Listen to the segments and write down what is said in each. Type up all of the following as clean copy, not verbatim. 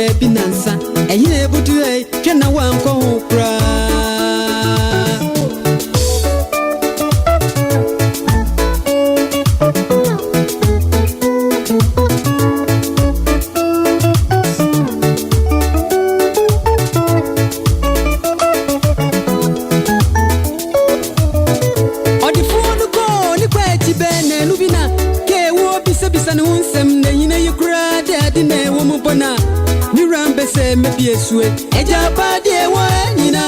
de binansa eye budu e twa na wanko ho pra maybe a sweat. Eja body wanyina.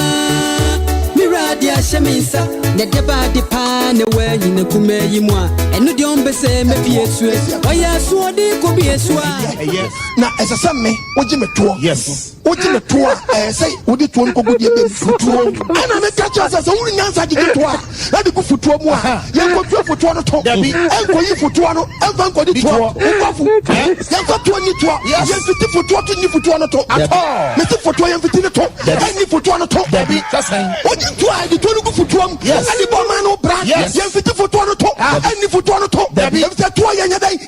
Miradia shamisa. The body pan away in the kume yimwa. And no diombe say maybe a sweat. Why ya swadi could be a swat. Yes. Now as a summer, what you tour? Yes. What you tour? Say, would it one go good? And I make catch us as only answer to get tour. Let it go for 2 more. You go for 2 and go for 2 and go for the tour. You got 20 tour. Yes, 50 for 20 for 2 and at all. Mr. for 2 and 15 at all. Any for 2 and top. That's fine. What you try the 20 go for 2? Yes. Any bomb no brand. Yes, 50 for 2 and top. Any for 2 and top. If the 2 and day,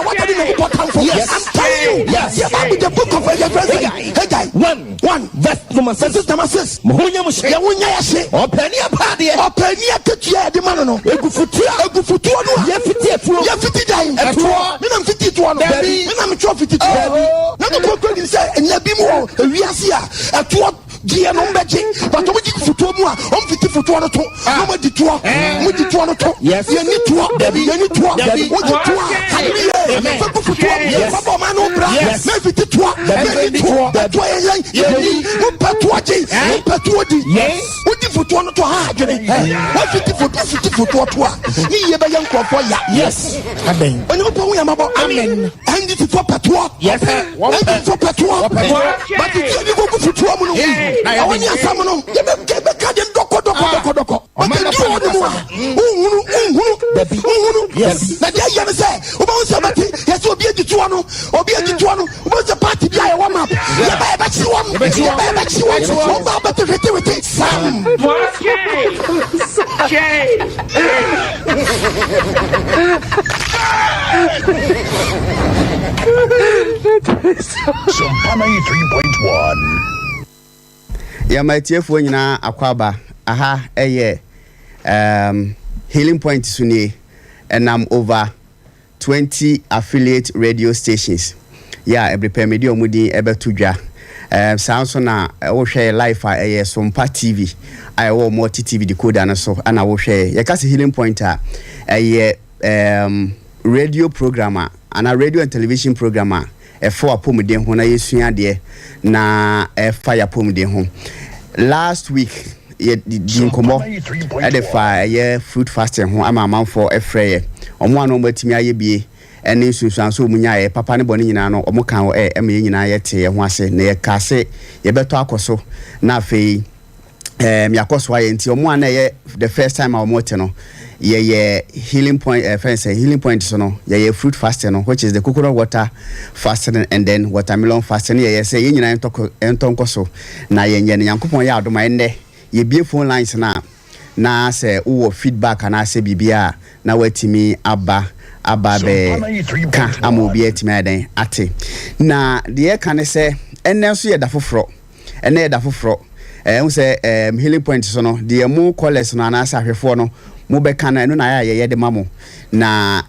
what are you important for? Yes, I'm telling you. Yes, with the book of hey guy, one verse number 6 number 6. Muhunya mushe. Ya wunya ya she. Openi apade. Openi aketua de mano no. Egufutu no. Ye fiti etuo. Ye fiti dai. Etuo. Me na fiti etuo no. Me na me tro fiti etuo. Na to ko ni say enabi mu ewiase a etuo die no mbeje. But o ji futu mu a o fiti futu no to. No mo di tuo. Mo di tuo no to. Ye ni tuo. Ye ni tuo. O di tuo. Hallelujah. Me ko futu mu. Baba ma no bra. Me fiti tuo. Me ni tuo. Tuo ye mo patuo ji. Mo patuo di. Yes. O di futu no to ha adwene. Wa fiti futu to a. Ni ye be yan krofo ya. Yes. Amen. Onye po hu ya mabo. Amen. And this is for patuo. Yes. And for patuo. But if you go futu mu no. Na woni asam no. Ye be ka de doko. O be do no mu a. Uhunu. Yes. Na dey yan say, o ba so bati. Yes, obi edi tuo no. O ba so party bia e wa map. Ye ba chi wam. Ye ba chi wam. O ba bati rete. Sam. Sompa 93.1. Ya matiefo nyina akwaba aha Healing Point suni enam over 20 affiliate radio stations. Ya every media omudi ebetu dwa. Sounds na wo share live Sompa TV. I wo multi TV decoder na so ana wo share. Ya kasi Healing Point radio programmer ana radio and television programmer for apomuden ho na yesua de na fire apomuden ho. Last week di nkomo edify fruit fasting ho ama manfo efreye omo anu matimi aye bie ene sunsuanso omunya papa ne bone nyina no omo kan eme nyina yete ho ase na ye kase ye beto akoso na afei yakoso aye nti omo ana ye the first time omo te no ye Healing Point Healing Point so no ye fruit fasting no, which is the coconut water fasting and then watermelon fasting. Ye say ye nyina entonko so na ye nye Nyankopon ya adoma ende ye bie phone lines na say wo feedback na say bibia na watimi aba be ka amobi atimi aden ate na de kan say enne so ye da foforo enne ye da foforo we say Healing Point so no de mu callers no na say ahwefo no mo be kana no na ya ye de mamo na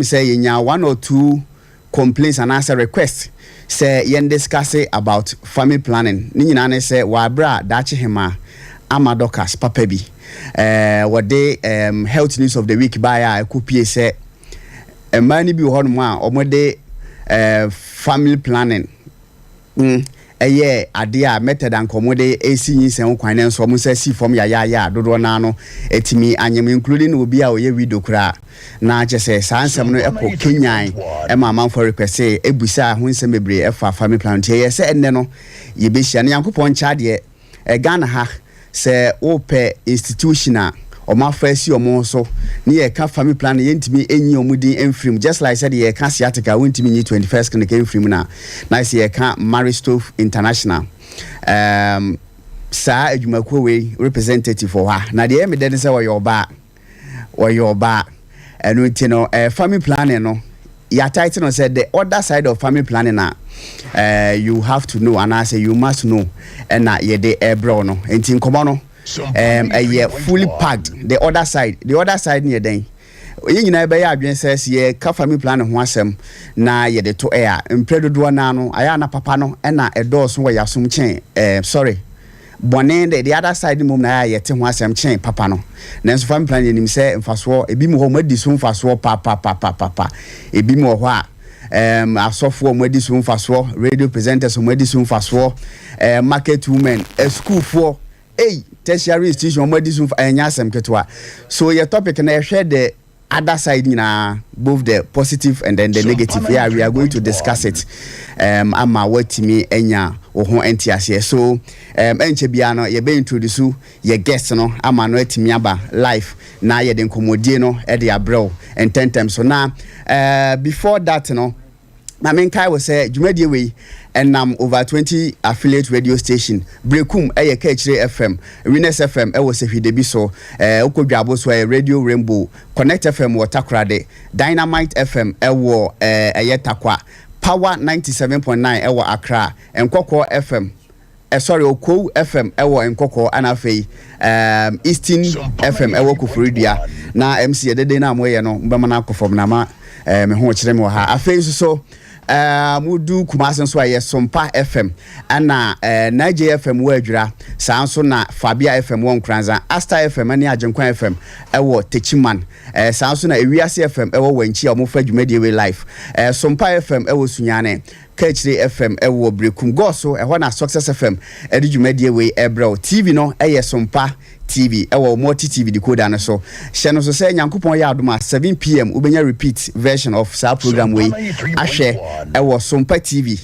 say yenya 1 or 2 complaints and answer requests say yen discuss about family planning ni nyina ne say wa bra dachi hema amadokas papa bi what day health news of the week by a kopie say mani bi ho no a omode family planning ade a method and commode AC yin kwan nso mo say si form ya dodo na no etimi anyem including obi a oye video kra na je say sansem no eko kenyan e ma man for request ebusa ho nsem bebre e fa family plan tie ye say enne no ye be hia na Yankopon cha de Ghana ha say ope institutional o ma first omo so ni ye ka family plan ye ntimi enyi omudi enfrim just like said ye ka siatica wentimi ni 21st kan enfrim na say ye ka Maristove International sa adwumako we representative for ha na de me dey say wo your ba enu ti no family planning no ya title no said the other side of family planning na you have to know, and I say you must know, and na ye de ebro no enti nkomo no fully packed. The other side near den ye nyina be ya adwen says ye ka family plan ho asem na ye de to air mpredodo na no aya na papa no na edoso wo yasom chen sorry bone the other side mum na ye te ho asem chen papa no na so family plan ye nim se mfaso ebi mu ho madi so mfaso papa ebi mu ho a asofo madi so mfaso radio presenters madi so mfaso market women school for tertiary institution madi so enya asem ketwa. So your topic na share the other side, both the positive and then the negative. Yeah, we are going to discuss it. Ama what me enya oho entiase. So enche biano ye be introduce ye guest no ama no etimi aba live na ye den komodie no e de abrew and 10 times. So now before that my main kai was say Jumedie we and over 20 affiliate radio station Brekum eye Kechire FM Winners FM e was Hwidebi so okodwabo so Radio Rainbow Connect FM Watakrade Dynamite FM e wo Takwa Power 97.9 e wo Accra Nkoko FM sorry Oko FM e wo Nkoko anafei Eastern FM e wo Koforidua na MC dede na moye no mbema na akofom na ma me ho kire me ha afei so mudu Kumasi so aye Sompa FM ana Niger FM wo adwura sanso na Fabia FM wo Nkranza Asta FM ani Agenkwan FM ewo Techiman sanso na Ewiase FM ewo Wanchi omofa dwumadie we live Sompa FM ewo Sunyane Kechire FM ewo Brekum Goso eho na Success FM edi dwumadie we ebro TV no eye Sompa TV ewo multi TV decoder na so hye no so say Nyankopon ya adoma 7 pm ubenya repeat version of sa program we ahwe ewo Sompa TV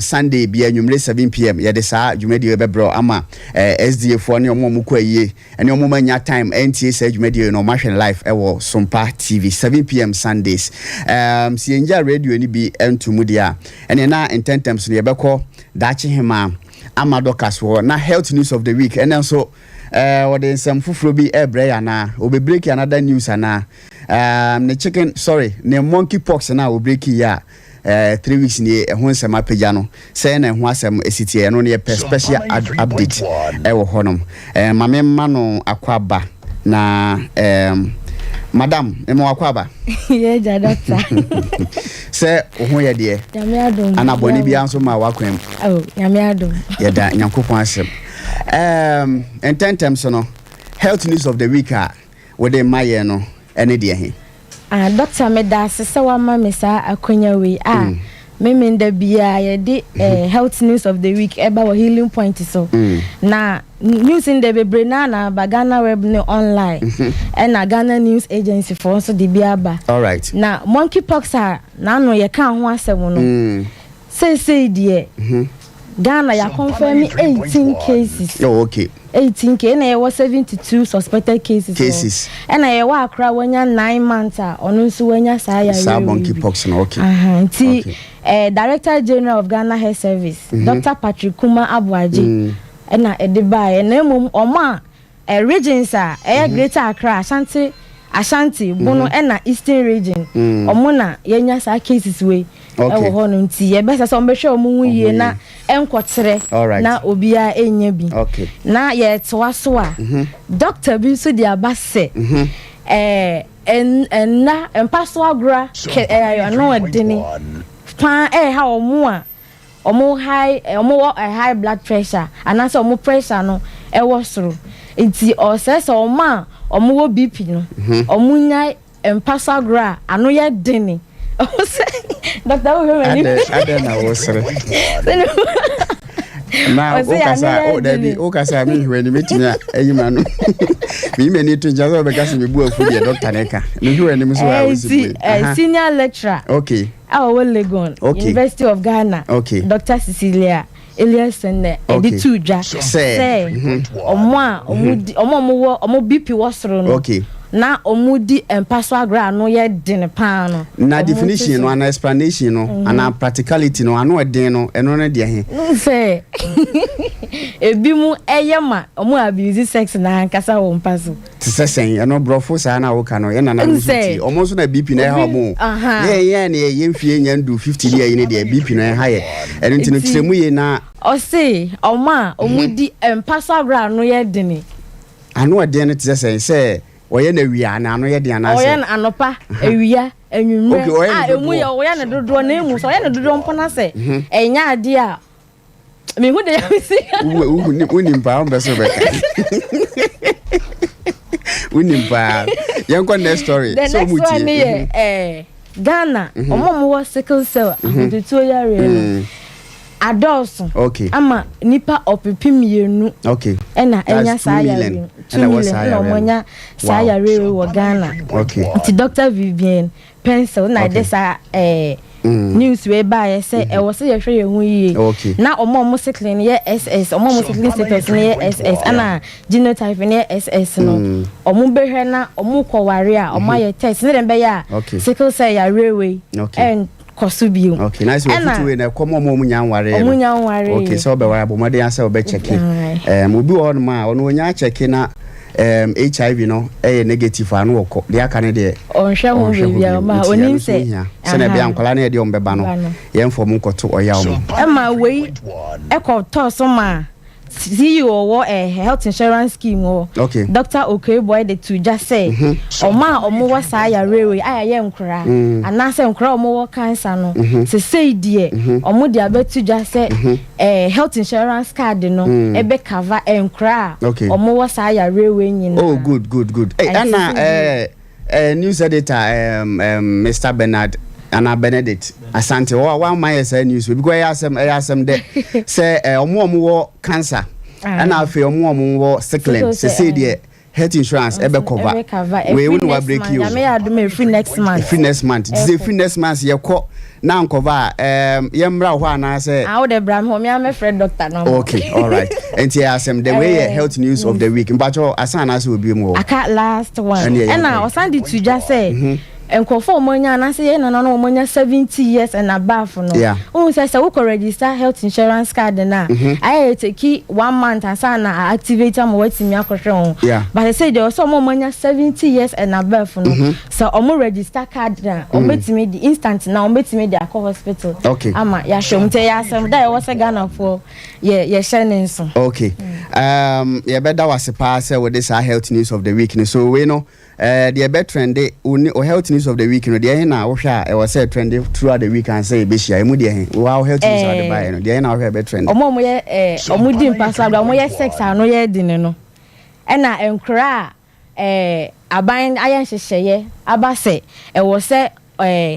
Sunday bia nwumre 7 pm ye de sa dwumadie be bro ama SDF ne omo ko aye ene omo manya time NTA sa dwumadie no mahwe live ewo Sompa TV 7 pm Sundays si enja radio ni bi entumu dia ene na intentems ne ye beko dachi hema ama dokas wo na health news of the week ene so what is some fufubi ebre na obe break another news na the chicken sorry ne monkeypox na we break ya 3 weeks ni ho nsema pagya no say na ho asem esitie no ne special update wo honom mame ma no akwaba na madam emo akwaba ye ja doctor say ho ye de nyame adom ana boni bia nso ma wakwem nyame adom ye da nyankopon asem in 10 terms no health news of the week wode maye no ene de he doctor me da se wa ma me sa akonya we me nda bia ye de health news of the week eba wa healing point so na news in the bebre na bagana web ne online and na Ghana news agency for so de bia ba all right na monkeypox na no ye kan ho asem no say de Ghana ya confirm 18 cases. Oh, okay. 18 cases. And there was 72 suspected cases. And I wa Accra wanya 9 months. Onu nso wanya saya. Monkeypox no okay. Director General of Ghana Health Service, Dr. Patrick Kuma Abuaji. And na edibai and emum oma regions Greater Accra, Ashanti, Bono and na Eastern region. Omona yenya sa cases we. Okay. Nti ye besa so mbehwe omu ye na enkotere na obia enya bi na ye toaso a doctor bi so dia base na empaso agora no edini pa ha omu a omu high blood pressure anase omu pressure no e wo soro nti o se so omu wo BP no omu nya empaso agora ano ye dini o se doctor I don't know now okasa me hwe ni metimia ayima no me many to jazo be gas me bu afu de doctor neka me hwe ni so I was senior lecturer okay our Legon University of Ghana Dr. Cecilia Eliasen editu dwa say omo BP wasoro no na omudi empaso agra no ye den pa no na definition no ana explanation no ana practicality no ano den no eno no de he nse ebi mu eyema omo abuse sex na ankasa wo mpaso tisesen eno brofo sa na wo ka no ye na na nuti omo so na bp na ha omo ye na ye mfie nya ndu 50 ye ne de bp na ha ye eno ntino tiremu ye na o se oma omudi empaso agra no ye den ano den no tisesen se oye na wia na ano ye de anase oye na anopa ewia enwunwe emu ye oye na dodo na emu so oye na dodo mpona se enya ade a me hu de ya si unimpa on beso be unimpa yanko next story so muti next one ye Ghana omo wo sickle cell ahudutu yare adults okay ama nipa opipim yenu okay ena enya saa yare 2 million no monya saa yare wo Ghana okay ti Dr. Vivian pencil na desa news we buy say e was ye hwe ye hu yi na omo cycling ye SS omo cycling status ye SS ana genotype ye SS no omo behwe na omo kware a omo ye test ne dem be ya sickle cell ya rewe and kosubiu okay nice we fit we na komo omo nyanware okay so be wara bomode ya say obe check obi on ma ono nya check na HIV no negative anu woko de aka ne de onhwe ho bia ma onim se se na bia nkola na de ombeba no ye mfom nkoto oya omo ma wei ekoto so ma CEO wo health insurance scheme wo Dr. Okeboy de to just say oma omo wo sa ya rewe aya ye nkura anase nkura omo wo cancer no se say die omo de abetu just say health insurance card no ebe cover nkura omo wo sa ya rewe nyina oh good hey ana news editor Mr. Bernard Anna Benedict Asante one my news because I asem de say omo wo cancer and afi omo wo sickling say dey health insurance ebe cover we will break you me free next month say free next month ye ko na cover ye mra ho ana say how the bram ho me am friend doctor no okay all right and here asem the way health news of the week mpacho asana say obi mu aka last one and I osandi to just say enkofo omonya na say na no omonya 70 years and above no who say we could register health insurance card na I take 1 month asana activate am wetimi akohwe but they say there was some omonya 70 years and above no so omo register card na ometimi the instant na ometimi the akọ hospital ama ya shomte ya asem da was Ghana for ye shining so okay ye better was pass with this health news of the week so we know the better trend o health news of the week no dey na wo hwa e was say trend throughout the week and say be share emu dey wow health news of the buy no dey na wo hwa be trend omo ye omo di mpasa omo ye sex ano ye din no e na enkra aban ayen hyehyeye aba say e was say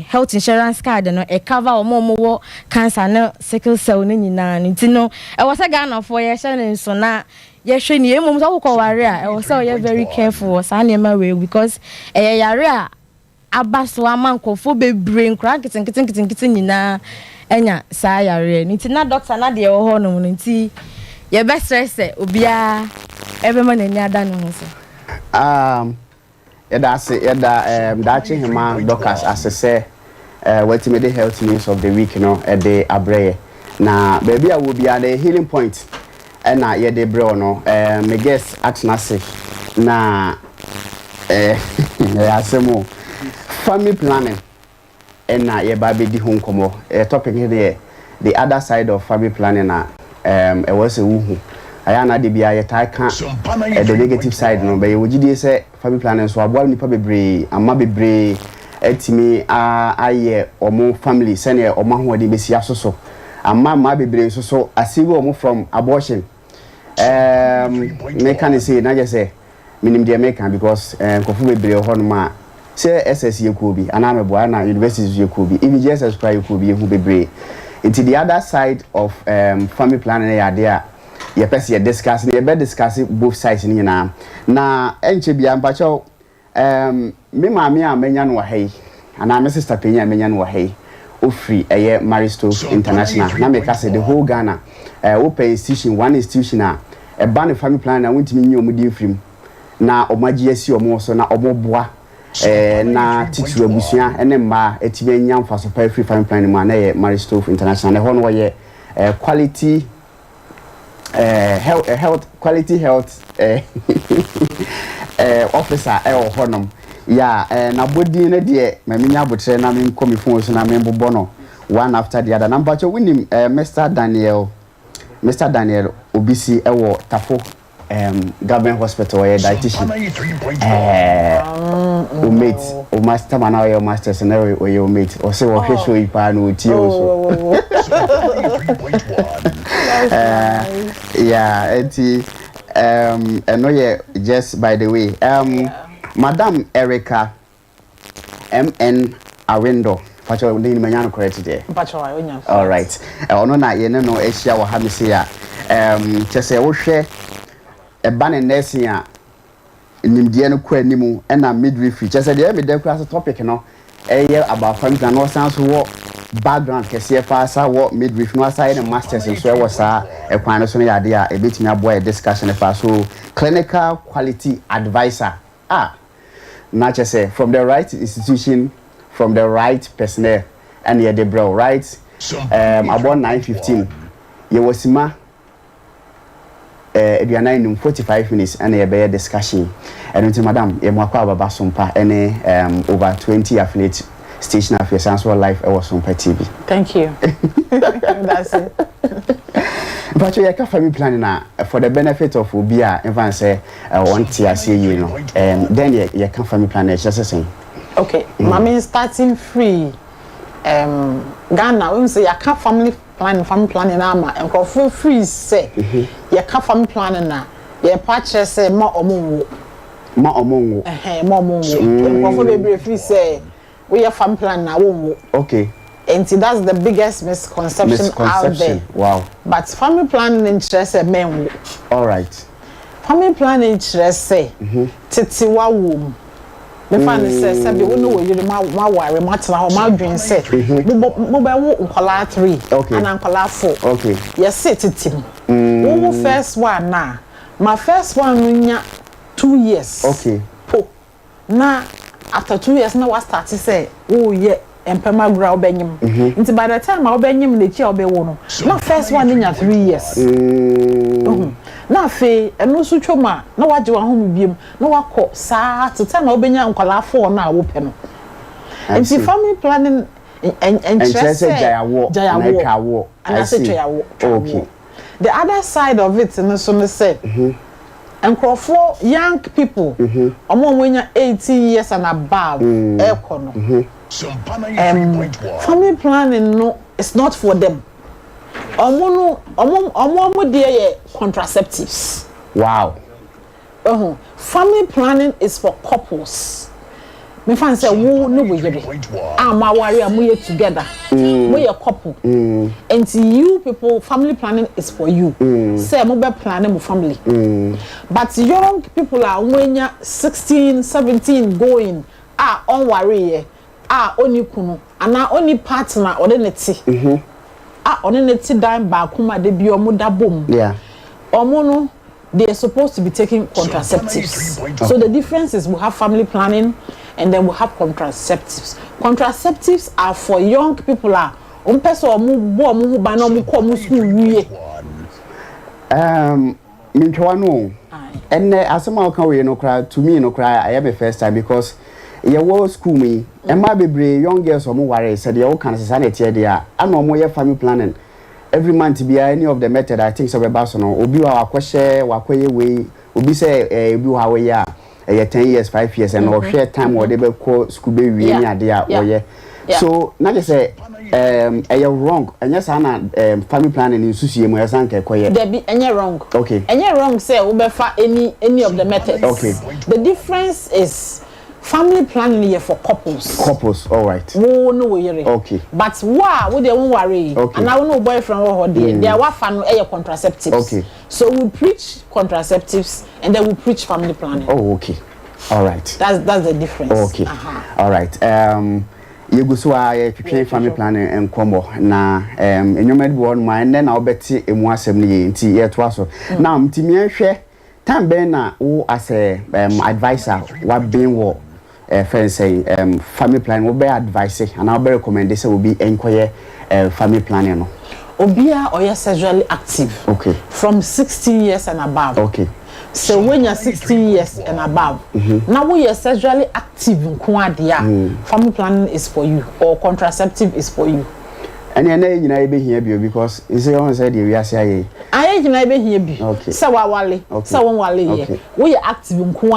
health insurance card no e cover omo wo cancer no sickle cell no nyina nti no e was say Ghana for ye hye so na ye ni emom so ko ware a e was say you very careful sa na ma we because yare a abaso amankofo bebre nkra kitinkitinkitinkiti nyina enya sa yare nti na doctor na de wo ho no nti ye be stress obia ebe ma na ni ada no so dachi hima doctors asese wetime the health news of the week no de abreye na baby a wo bia the healing point na ye de bre no me guess atnase na asemo family planning na ye ba be di ho nkomo topic here the other side of family planning na e was a wuhu ayana de bia ye tai kan the negative side no be wo gidi say family planning so aboa nipa bebre ama bebre etimi aye omo family sene omo ho de besi asoso ama bebre so asiwe omo from abortion me can say na just say minim de me can because kofu bebre ho no ma say SS Yekobi ana me boa na university Yekobi even Jesus cry Yekobi hu bebre into the other side of family planning ya there ye pese ye discuss ye be discuss both sides ni na enche bia mpacho me maami a menya no wahai ana me sister penya menya no wahai ofri eye Maristo International na me ka say the whole Ghana open institution one institution a ban family planning na wontimi nyi omudi mfrim na omagie si omo so na omoboa na titu abusua ene mma etime nya mfaso pa free family planning ma na ye Maristof International ne ho no ye quality quality health officer o honom ya na bodi ne de ma minya abotre na me komi phone so na me bobo no one after the other number cho winim Mr. Daniel Obisi ewo Tafo government hospital where dietitian o mate o master man or your masters and or your mate or say what show you pa no ti so yeah enti no yeah just by the way Madam Erica MN Awendo pacho dey manya correct there pacho onya all right ono na ye no ehia wo ha me say a chese wo hwe eba ne nursing a nimdie no kwa nimu na midwifery chese dey me dey class topic no eye about family and no sense wo background kese fa sa wo midwifery no aside na masters so e wo sa e kwan no so ya dey a ebetimi aboa discussion fa so clinical quality advisor na chese from the right institution from the right personnel and the bro right about 9:15 you was ma aduana in 45 minutes and a bear discussion and madam ye mo akwa baba Sompa any over 20 affiliate station affairs and so live was Sompa TV. Thank you. That's it. But you can family planning for the benefit of Ubia even say one TRC you know then you can family planning just saying. Okay, mommy starting free. Ghana, we say you can't family planning ama and for free say you can't family planning na. You purchase say more omo more omo more omo. For baby free say we are family planning na wo. Okay. And that's the biggest misconception out there. Wow. But family planning interest say men. All right. Family planning interest say titiwa wom. Me fan say be we know we ma ware ma tena ho ma dwen say mo be wo nkola 3 and nkola 4 okay yes sit titim wo first one na my first one nya 2 years okay po na after 2 years na wa start say wo ye empema gra obenyim nti by the time obenyim na chi obewo no na first one nya 3 years na fe eno so twoma na waje wa hom biem na wakọ saa tete na obenya nkwala 4 na wo pe no nti family planning interest jayawo and I say jayawo okay the other side of it no so no say for young people omo 18 years and above ekono family planning no it's not for them. Omo dey contraceptives. Wow. Family planning is for couples. Me fan say wo no we yebe. Ama wari amu together. We a couple. And you people family planning is for you. Say mo be planning mo family. But young people are when 16, 17 going on worry oni kunu ana oni partner or the neti. On a time back kuma de bi omo da bom yeah omo no they are supposed to be taking contraceptives so the difference is we have family planning and then we have contraceptives are for young people person omo bo omo hu ba na omo ko omo school wie mintwa no enne asema ka we no cry to me no cry I am a first time because ye wo school me emma bebre young girls omo ware said ye wo kan sesa na tie dia ana omo ye family planning every month be any of the method I think so be baso no obi wa akwhye wakoye we obi say obi wa we ya 10 years 5 years and or share time wo de be ko school be wie ni ade a wo so na je say you wrong anya sa na family planning in susie mo yasan ke koye there be anya wrong okay anya wrong say we be fa any of the methods okay the difference is family planning here for couples all right wo no we yere okay but we dey won worry okay. and I no boyfriend wo there they are wa fa no contraceptives okay so we preach contraceptives and then we preach family planning oh okay all right that's the difference okay all right yeguso a twetwe family planning enkomo na enyomad bo on my na obeti emu asem ne nti ye to aso now mtimi ahwe time ben na wo as a advisor what being what friend say family plan wo be advise and I be recommend say will be enquire family planning no obia or sexually active from 16 years and above so when you're 16 years and above now when you're sexually active in family planning is for you or contraceptive is for you. And you know be here because you say on said we are say I you know be here be so wale so one wale we are active in who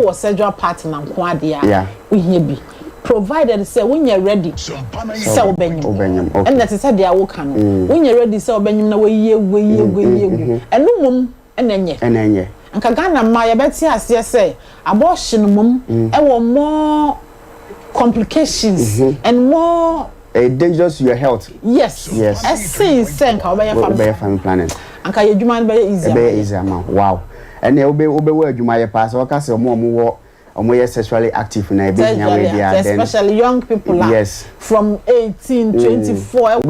was sexual partner in we here be provided say when you're ready so obenyum and that is said they will can when you're ready so obenyum na we ye and no mum enenye anka Ghana ma ya beti ase say abortion mum e wo more complications and more dangerous to your health. Yes. Senka obey family planning. Anka ye dwuma be easier man. Wow. And obe we dwuma ye pass o ka say omo sexually active na be here we there especially young people from 18 24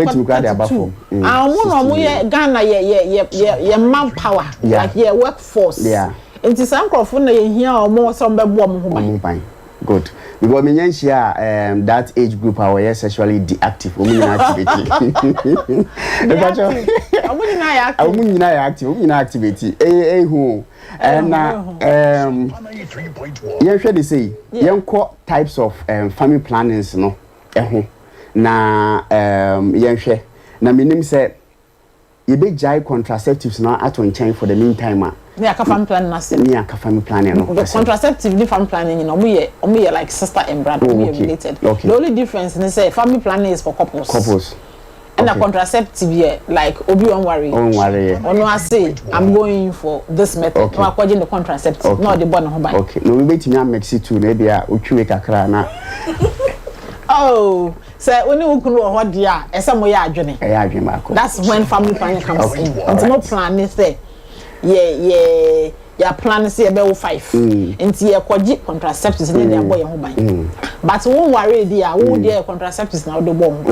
Ghana ye manpower like ye workforce. It is uncle na ye here omo some be bo omo ban. Good. Because me that age group are sexually deactive. Activity. Who and you should say young types of family plannings no na yenhwe na minim say you big jai contraceptives now at on chain for the meantime me aka family planning na say me aka family planning no the contraceptive the family planning you know we like sister and brother we related the only difference is say family planning is for couples and a contraceptive here like obi won worry ono I say I'm going for this method no according the contraceptive no the born ho ban no we betimi mix it too na bia otwiwe kakra na oh say when you kunu ho dia ese mo ya adwene that's when family planning comes in and no plan say yeah plan say be 5 enti ye kwaji contraceptives na dey boy ho ban but won worry dia wo dey contraceptives na do bomb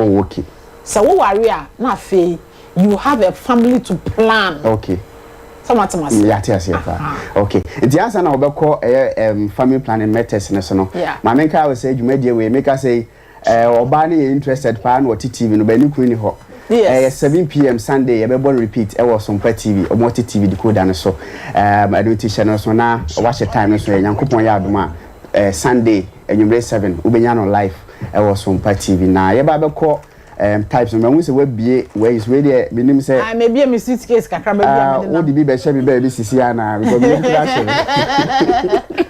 so wo worry na fe you have a family to plan so much okay enti answer na obekọ family planning methods ne so no ma menka we say dwumadie we make us say oba na interested pa na oti TV no ba ni kunu ni ho 7 p.m. Sunday you be born repeat was Sompa TV or multi TV decoder and so I do teach channel so now watch the time so Yankopon ya adoma Sunday and you 7 ubenya no live was Sompa TV na ye ba be call types no we say we be where is really minim say maybe a suitcase kakra be o di be share be sisi ana because me crash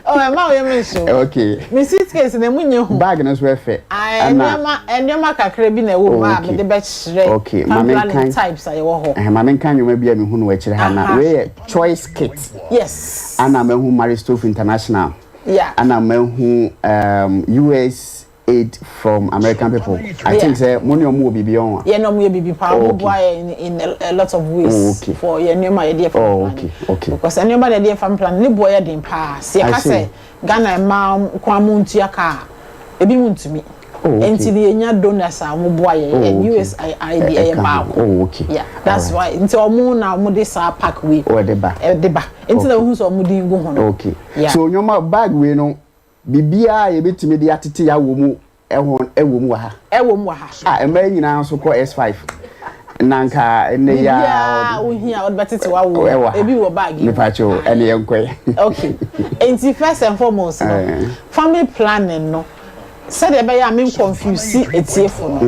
oh ma we mention okay me suitcase na munye hu bag na so efe enema kakra bi na wo ma me de be share okay mamenkan types aye wo ho mamenkan nyoma bia me hu no akire ha na we choice kit yes ana me hu Maristoff International ana me hu US aid from American people. I think say money omo bibi on. Yeah, no mo bibi pa mo boy in a lot of ways for your new my idea for okay. Because any man idea family plan ni boy dey pa. See I say Ghana ma kwa muntu ya ka ebi muntu mi. Enti the enya donors a mo boy and US idea ba. Yeah, that's why until omo na omo dey sa pack we. Deba. Enti na hu so omo dey go hono. Okay. So nyoma bag we no bibia ye betimi de atete ya wo mu ewom wa ha emma nyina so ko S5 nanka ene ya ohia od betete wa wo ebi wo bag ni pacho ene yenkwe okay enti first and foremost no family planning no said e be ya me confuse etiefo no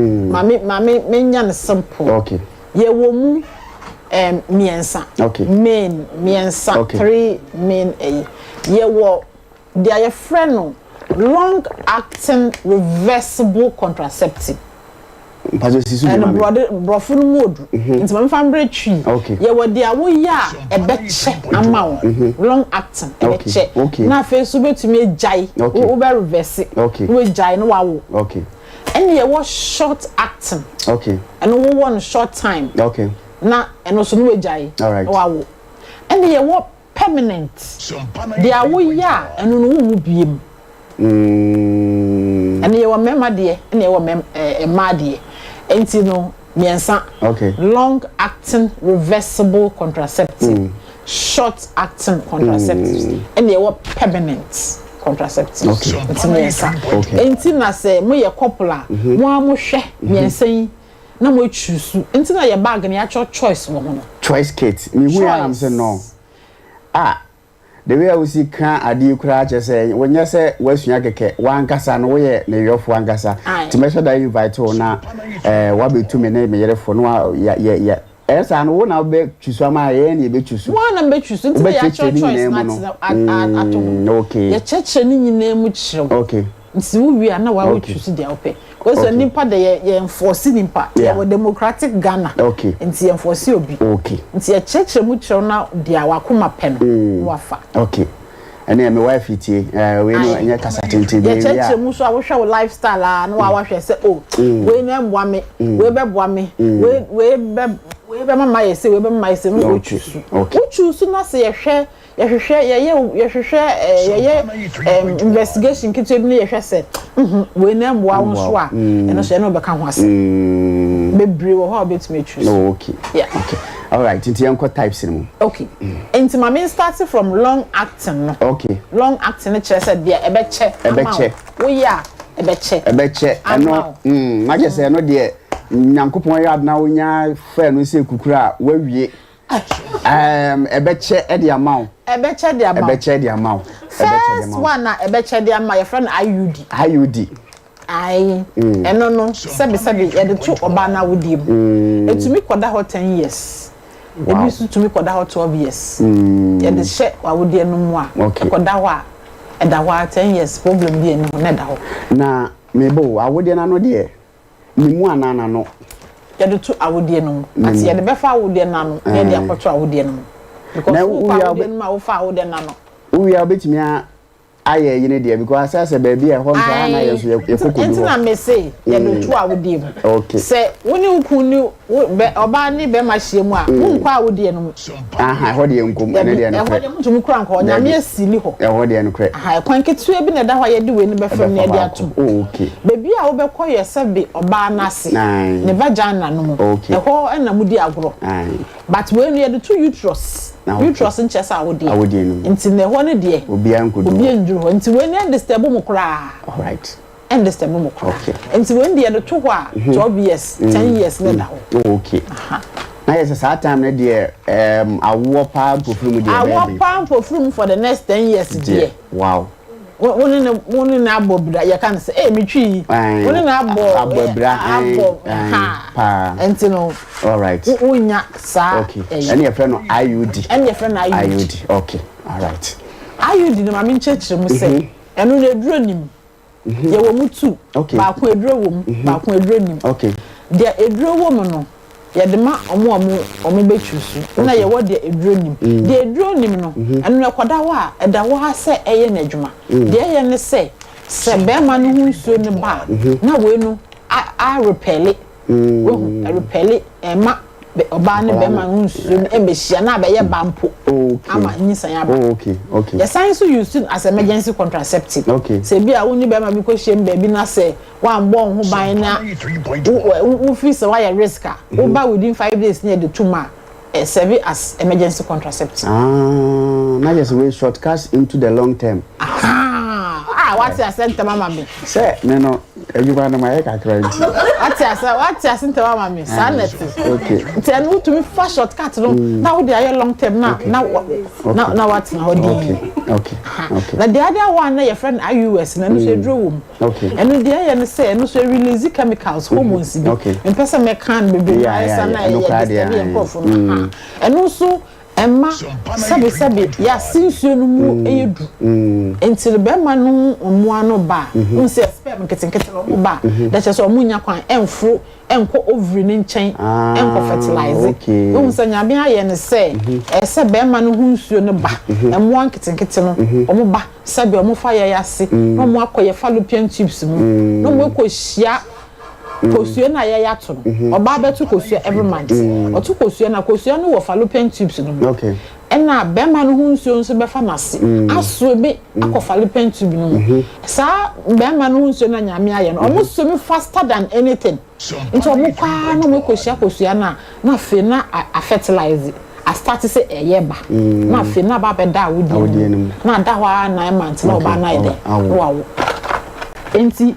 mama nya ne simple okay ye wo mu miensa main miensa 3 main ye wo they are friend long acting reversible contraceptive paso sisu and brofun mode into my family tree ye we dia wo ya e be che ama long acting e be che na fe so betumi jai wo be reverse wo jai no wa wo and ye was short acting and wo one short time na and also no jai wa wo and ye wo permanent they are we ya and no wo biem and ye wa mema de and ye wa ma de enti no miensa long acting reversible contraceptive short acting contraceptives and they were permanent contraceptives. Okay. Enti na say mo ye couple a mo amohwe yensan na mo choose. Enti na ye bag na ya choice wo no. Choice kit. Me who am say no. The way I see can adi kura che say when you say wasunya keke wankasa no we na yofo wankasa. To make sure that you invite na wa be to me na me yerefo no ya esa no na be chusu ama ye na be chusu. One na be chusu nti ya choice na atom. Okay. Ya cheche ni nyina mu chiro. Okay. Nti wo wi na wa wo chusu dia ope. Because nipa de ye enforce nipa ye democratic Ghana. Okay. Nti enforce obi. Okay. Nti ya cheche mu chiro na dia wakoma pe no wafa. Okay. And then my wife iti we no enya kasa tente be ya cheche mu so a wo hwe lifestyle a na wa hwe se we na emboa me we be boa me we be mama ye se we be mama ye se no chusu chusu na se ye hwe investigation kitu bi na ye hwe se we na emboa wo so a eno so eno be ka ho ase bebre wo ho betime chusu. Okay. Yeah. Okay. All right, into yanko types in. Okay. Into my main starting from long acting. Okay. Long acting na chere said dia ebeche. We ya ebeche. Ebeche. Ano na je say no de nyankopon ya na wonya fa no se kukura wawie. Ebeche e de amount. Ebeche de amount. Ebeche de amount. First one na ebeche de amount your friend IUD. Ai eno no sebi ye de to oba na wodi mu. Etumi koda ho 10 years. Ebi su tumi koda ho 12 years. Ye de hye wa wodi eno mu a koda ho a eda ho 10 years problem bi eno na eda ho. Na mebo awodi na no de ni mu anana no. Ye de to awodi eno mu. Ati ye de be fa awodi eno no, ye de akoto awodi eno mu. Because who awodi eno ma wo fa awodi eno no. Who ya betimi aye yene dia because asa baby e ho nta na yeso ye kokodu. Enti na me say ye do to awodi mu. Okay. Say woni ukunu oba ni be ma hie mu a wonkwa awodi eno mu. Aha ho de nkom ene dia no. E ho de mutum kura nko nya me asili ho. E ho de no kre. Aha kwan ketu bi na da ho ye de we ni be fam na dia atom. Okay. Baby a wo be koye se be oba na se. Ne vagina no mu. E ho na mu di agro. But when you do to uterus in chest awodi eno. Nti ne ho ne de. Obi ankodu. Obi nduru ho. Nti when you disturb mu kura. All right. And the stem mo kra. Nti when dey the to ho 12 years, 10 years na da ho. Okay. Na yes that time na dey awo pa pofrum dey. Awo pa pofrum for the next 10 years dey. Wow. Woni na abobra ya kan say me twi. Woni na abobra. Pa. Nti no. All right. Unya sa. Okay. And your friend no IUD. And your friend IUD. Okay. All right. IUD no ma me nchechire mu say. Eno na eduro nim. Ye wo mutu ba ko eduro wo mu ba ko eduro nim. Okay. Dia eduro wo mu no ye de ma omo be chusu na ye wo dia eduro nim. Dia eduro nim no eno na koda wa eda wo ha se eye na adwuma. Dia ye ne se be ma no hu nsuo ne ba na we no a repel it. Wo repel it ma oba ne be ma hu nsuo ne emehia na be ye bampo. Ama nyisan ya ba. Okay. Yes, science use it as emergency contraceptive. Okay. Say be a woni be ma bi ko hye baby na say wan bon ho ban na wo fi say why risk a wo ba within 5 days near the tumor serve as emergency contraceptive. Now just way shortcuts into the long term. What's your center mama me? Say no everyone na my kakra nti. What's your center mama me? Sanity. Okay. Tell me to me fast shortcut no. Now they are long term now. Now what now Okay. Na the other one na your friend IUS na no say draw wom. Okay. And the other say no say release chemicals hormones bi. Okay. And person me can be and also Emma sabi ya sinsuo no mu eyedu entil be ma no omoa no ba unse sperm ketenkete no ba da che so omunya kwan enfro enko ovary ni nchen enko fertilize unse nyabe aye ne se ese be ma no hunsuo no ba emoa ketenkete no omo ba sabi omo fa ya yase no mo akoye fallopian tubes mu no mo ekohia kosua na ya yato no oba betu kosua every month otu kosua na kosua no wo fallopian tubes no okay ena be ma no hunsuo nso be fa nase aso be akọ fallopian tube no sa be ma no hunsuo na nyame aye no omo so me faster than anything nti omo kwa no mo kosua na fe na fertilize I start to say yeba na fe na ba beda wodi na da wa 9 months na oba na ide wow enti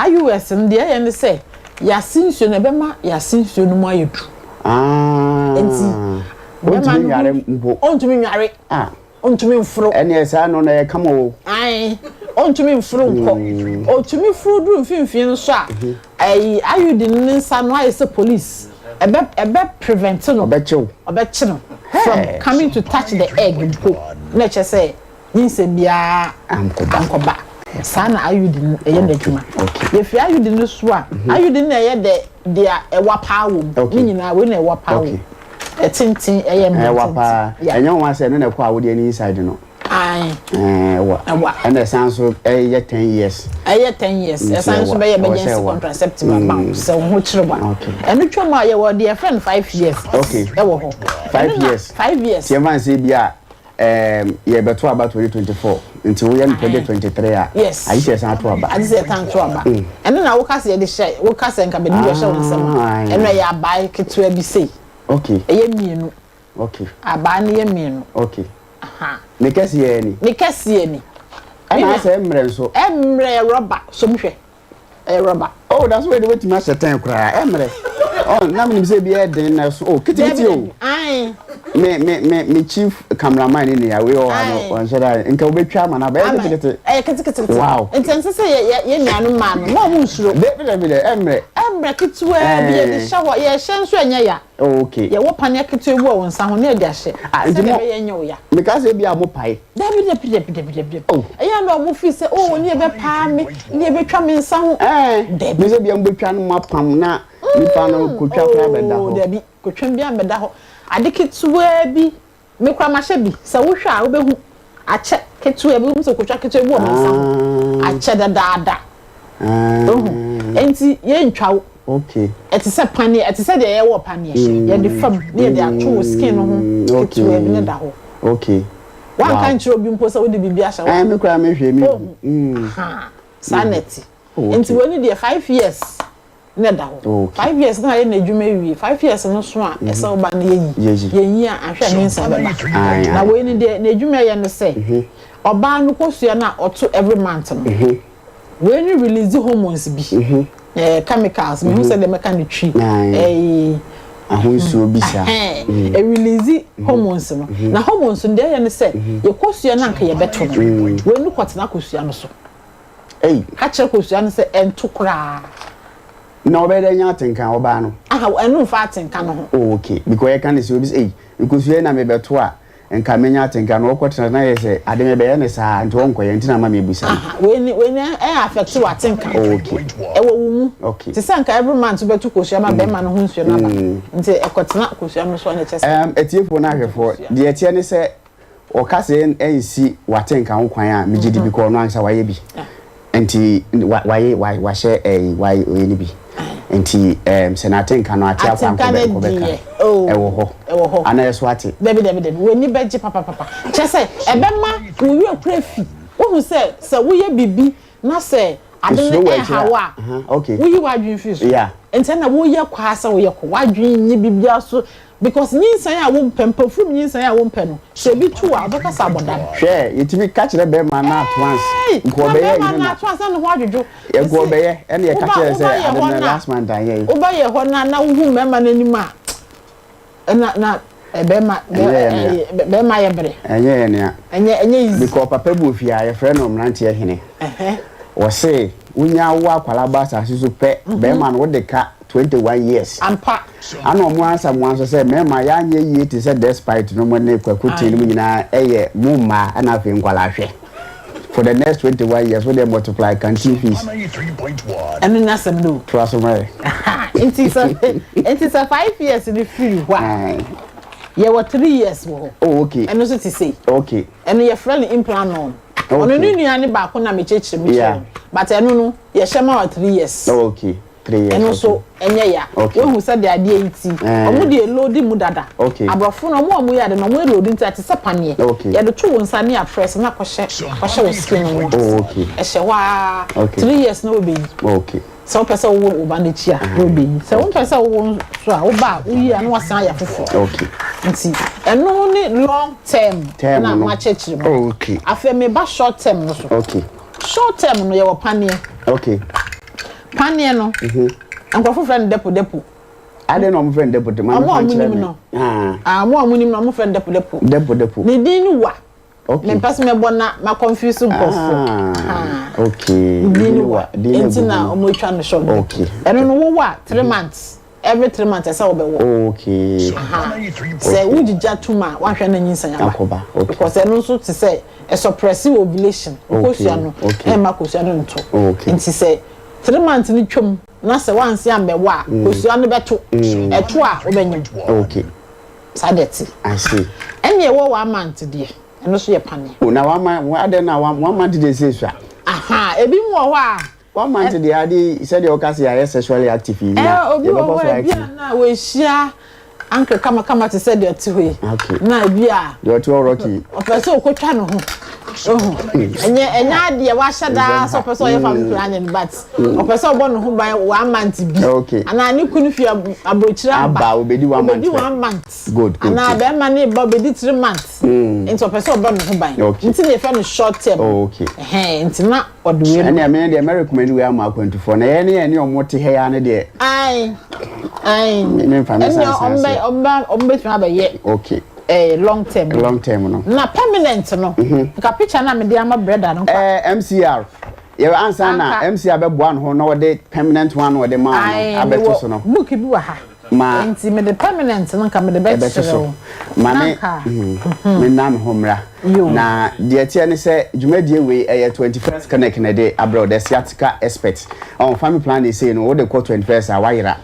IUS ndi e ne say ya sinsuo na be ma ya sinsuo no mu ayedu enti ontumi nyare mbo ontumi nyare ontumi mfuro ene esa no na kama wo ai ontumi mfuro nko ontumi furu du mfimfin so ai IUD nsa no aye say police ebe prevent no obeche no from coming to touch the egg na che say yinse bia ankoba sana ayudi eye na djuma ye fi ayudi no so a ayudi na eye de ewa pawo ni nyina we na ewa pawo etintin eye me ewa pa enye won ase na kwa wo de ni inside no ai ewa and the sound so eye 10 years eye 10 years e sound so be emergency contraceptive amount so ho chireba enu twoma ye wo de friend 5 years ewo ho 5 years tie man say bia ye beto about 2024 until we end 2023 a ayi se san to aba ayi se tan to aba enu na wo kase ye de share wo kase nka be di ye share wonsem enu ya bai ketua bi sei eye mienu aba na ye mienu ne kesi ye ni ana se emre nso emre rubber so mhwe rubber oh that's why they wait to certain cry emre oh na me say bi e den na so oh kititi o me chief cameraman ni ya we o ano on shada nka obetwa ma na ba kititi wow intense say ye nuanu ma no mo mu nsuro de emre kitwa bi ye de shawo ye hye nso enya ya okay ye wo pane kitwa bu o nsa ho na de ahye ndimo ye nya o ya me ka say bi a mo pai de oh eya no mo fi say oh ni e be pa me ni e be twa me nsa ho de me say bi am betwa no mapam na nipa no kotwa kra beda ho de bi kotwa bi am beda ho ade ketuwa bi me kwa mahye bi se wo hwa a wo behu ache ketuwa bi wo se kotwa ketuwa bi wo nsa ache dada enti ye ntwa okay eti se pane eti se de ye wo pane ye de fam ne de ato skin no ho ketuwa bi ne da ho okay one kan chiro bi mpo se wo de bibia hya me kwa me hwe mi sanity enti woni de 5 years ne da ho 5 years na ye na adwuma wi 5 years no so a ese oba na yeyi a ahwe ne nsa beba na we ni de na adwuma ye no se oba no kosua na oto every month no we ni release hormones bi chemicals me hu se de meka ne twi ahonsuo bi sa release hormones no na hormones de ye no se ye kosua na nka ye beto no we ni kwotena kosua no so ka kire kosua no se entokra na obede nya atenkan oba no enu fa atenkan no ho okay because you can say obi because you na me beto a enka menya atenkan no okotena na ye say ade me be ye ne sa nti wonkoye nti na ma me busa we ni affect wa atenkan okay wo mu okay ti sanka every month beto kosua ma be ma no ho nsuo na ba nti ekotena kosua no so na chese etiefo na hwefo de etie ne say o kase ensi watenkan ho kwan a megidi bi ko no ansa waye bi enti waye why oyeni bi enti senaten kan no ati akwa ko beka ewo ho ana yeso ati debi we ni beje papa chese ebema wo wi akurafi wo se wo ye bibi na se adene hawa okay wo yi wadwin fi so enti na wo ye kwa sa wo ye ko wadwin nyi bibia so because nyinsan ya wo mpempa frum nyinsan ya wo mpe no se bi tu a beka sa bodan hwe yetimi catch le be man na at once nko be ye na at once na ho adwojo e go be ye ene ye catch le say adem last man dan ye wo ba ye ho na wo hu mema na nim a na be ma ye bre enye ne a enye easy because papa bu ofia ye frɛ no mrante ye hene wo se unya wo akwala ba sa so pe be man wo de ka 21 years ampa ana omo ansa mo anso say mema ya anye yi ti say despite no mo ne kwakuti no nyina eye mumma ana afi nkwala hwe for the next 21 years we dey multiply canteen fees 93.1 and na sem no trust me it is a 5 years in the free why you were 3 years wo okay and also to say okay and your friend implant on ono ni nuane ba ko na me chechire me chere but eno no ye shema 3 years okay 3 years and also enye ya we hu say de ade enti omo de load mu dada abrofo no mo ya de no mo load enti ati sepanie ye de to wonsa ne press na kwhye wo skin no okay e hye wa 3 years no be okay so pesa wo ba ne chia no be so won pesa wo so a wo ba wo yi anu wasan ya fofo okay nti and only long term na ma chechiri mo. Okay. Afa me ba short term no so. Okay. Short term no ye wo panie. Okay. Panie no. Nkofo friend depo. Ade no mo friend depo de man no. Mo amunim no mo friend depo. Depo. Ni din wa. Okay. Me pass me bona ma confuse nkofo. Okay. Dinwa. Intina omo twa no shop. Okay. Eno no wo wa 3 months. Every 3 months esa obewo. Okay. Say ujija tuma wa hwe na nyinsa yaba. Akoba. Okay. Because eno so to say a suppressive ovulation. Okosua no. E ma kosua no nto. Okay. Nti say 3 months ni twom na say wansi ambewa kosua no beto. Eto a obenyu. Okay. Sadeti. I see. Enye wo 1 month de. Eno so ye pane. Oh, na wa ade na 1 month de say so. Aha, ebi mu wo a 1 month de ade said the okasi are sexually active. Obi wo ebi na we hia anke kama to say the ti hoyi. Na ebi a the to rocky. O pese okotwa no ho. Enye ade wa hyada so pese o ye family planning but o pese o no ho ban 1 month bi. Okay. Ana ni kunu fi abrochira aba obedi 1 month. Obedi 1 month. Good. Ana be ma ni ba obedi 3 months. Nti o pese o no ho ban. Nti na e fa no short term. Okay. Nti na o de we. Ana me dey recommend we am akwantufor na ye ne omote he ya ne dey. Ai. Me family sense. Ombe twa ba ye. Okay. Long term no. Na permanent no. Ka picture na me dey am brother no. MCR. You answer na MCR be boa no na we permanent one we dey ma abeto so no. Book bi wa ha. Ma nti me the permanent no ka me the beto so. Ma me na me homra. Na de tie ne se dwumadie we 21st connect na dey abroad the sciatica expert. On family plan dey say no we dey call 21st a wayira.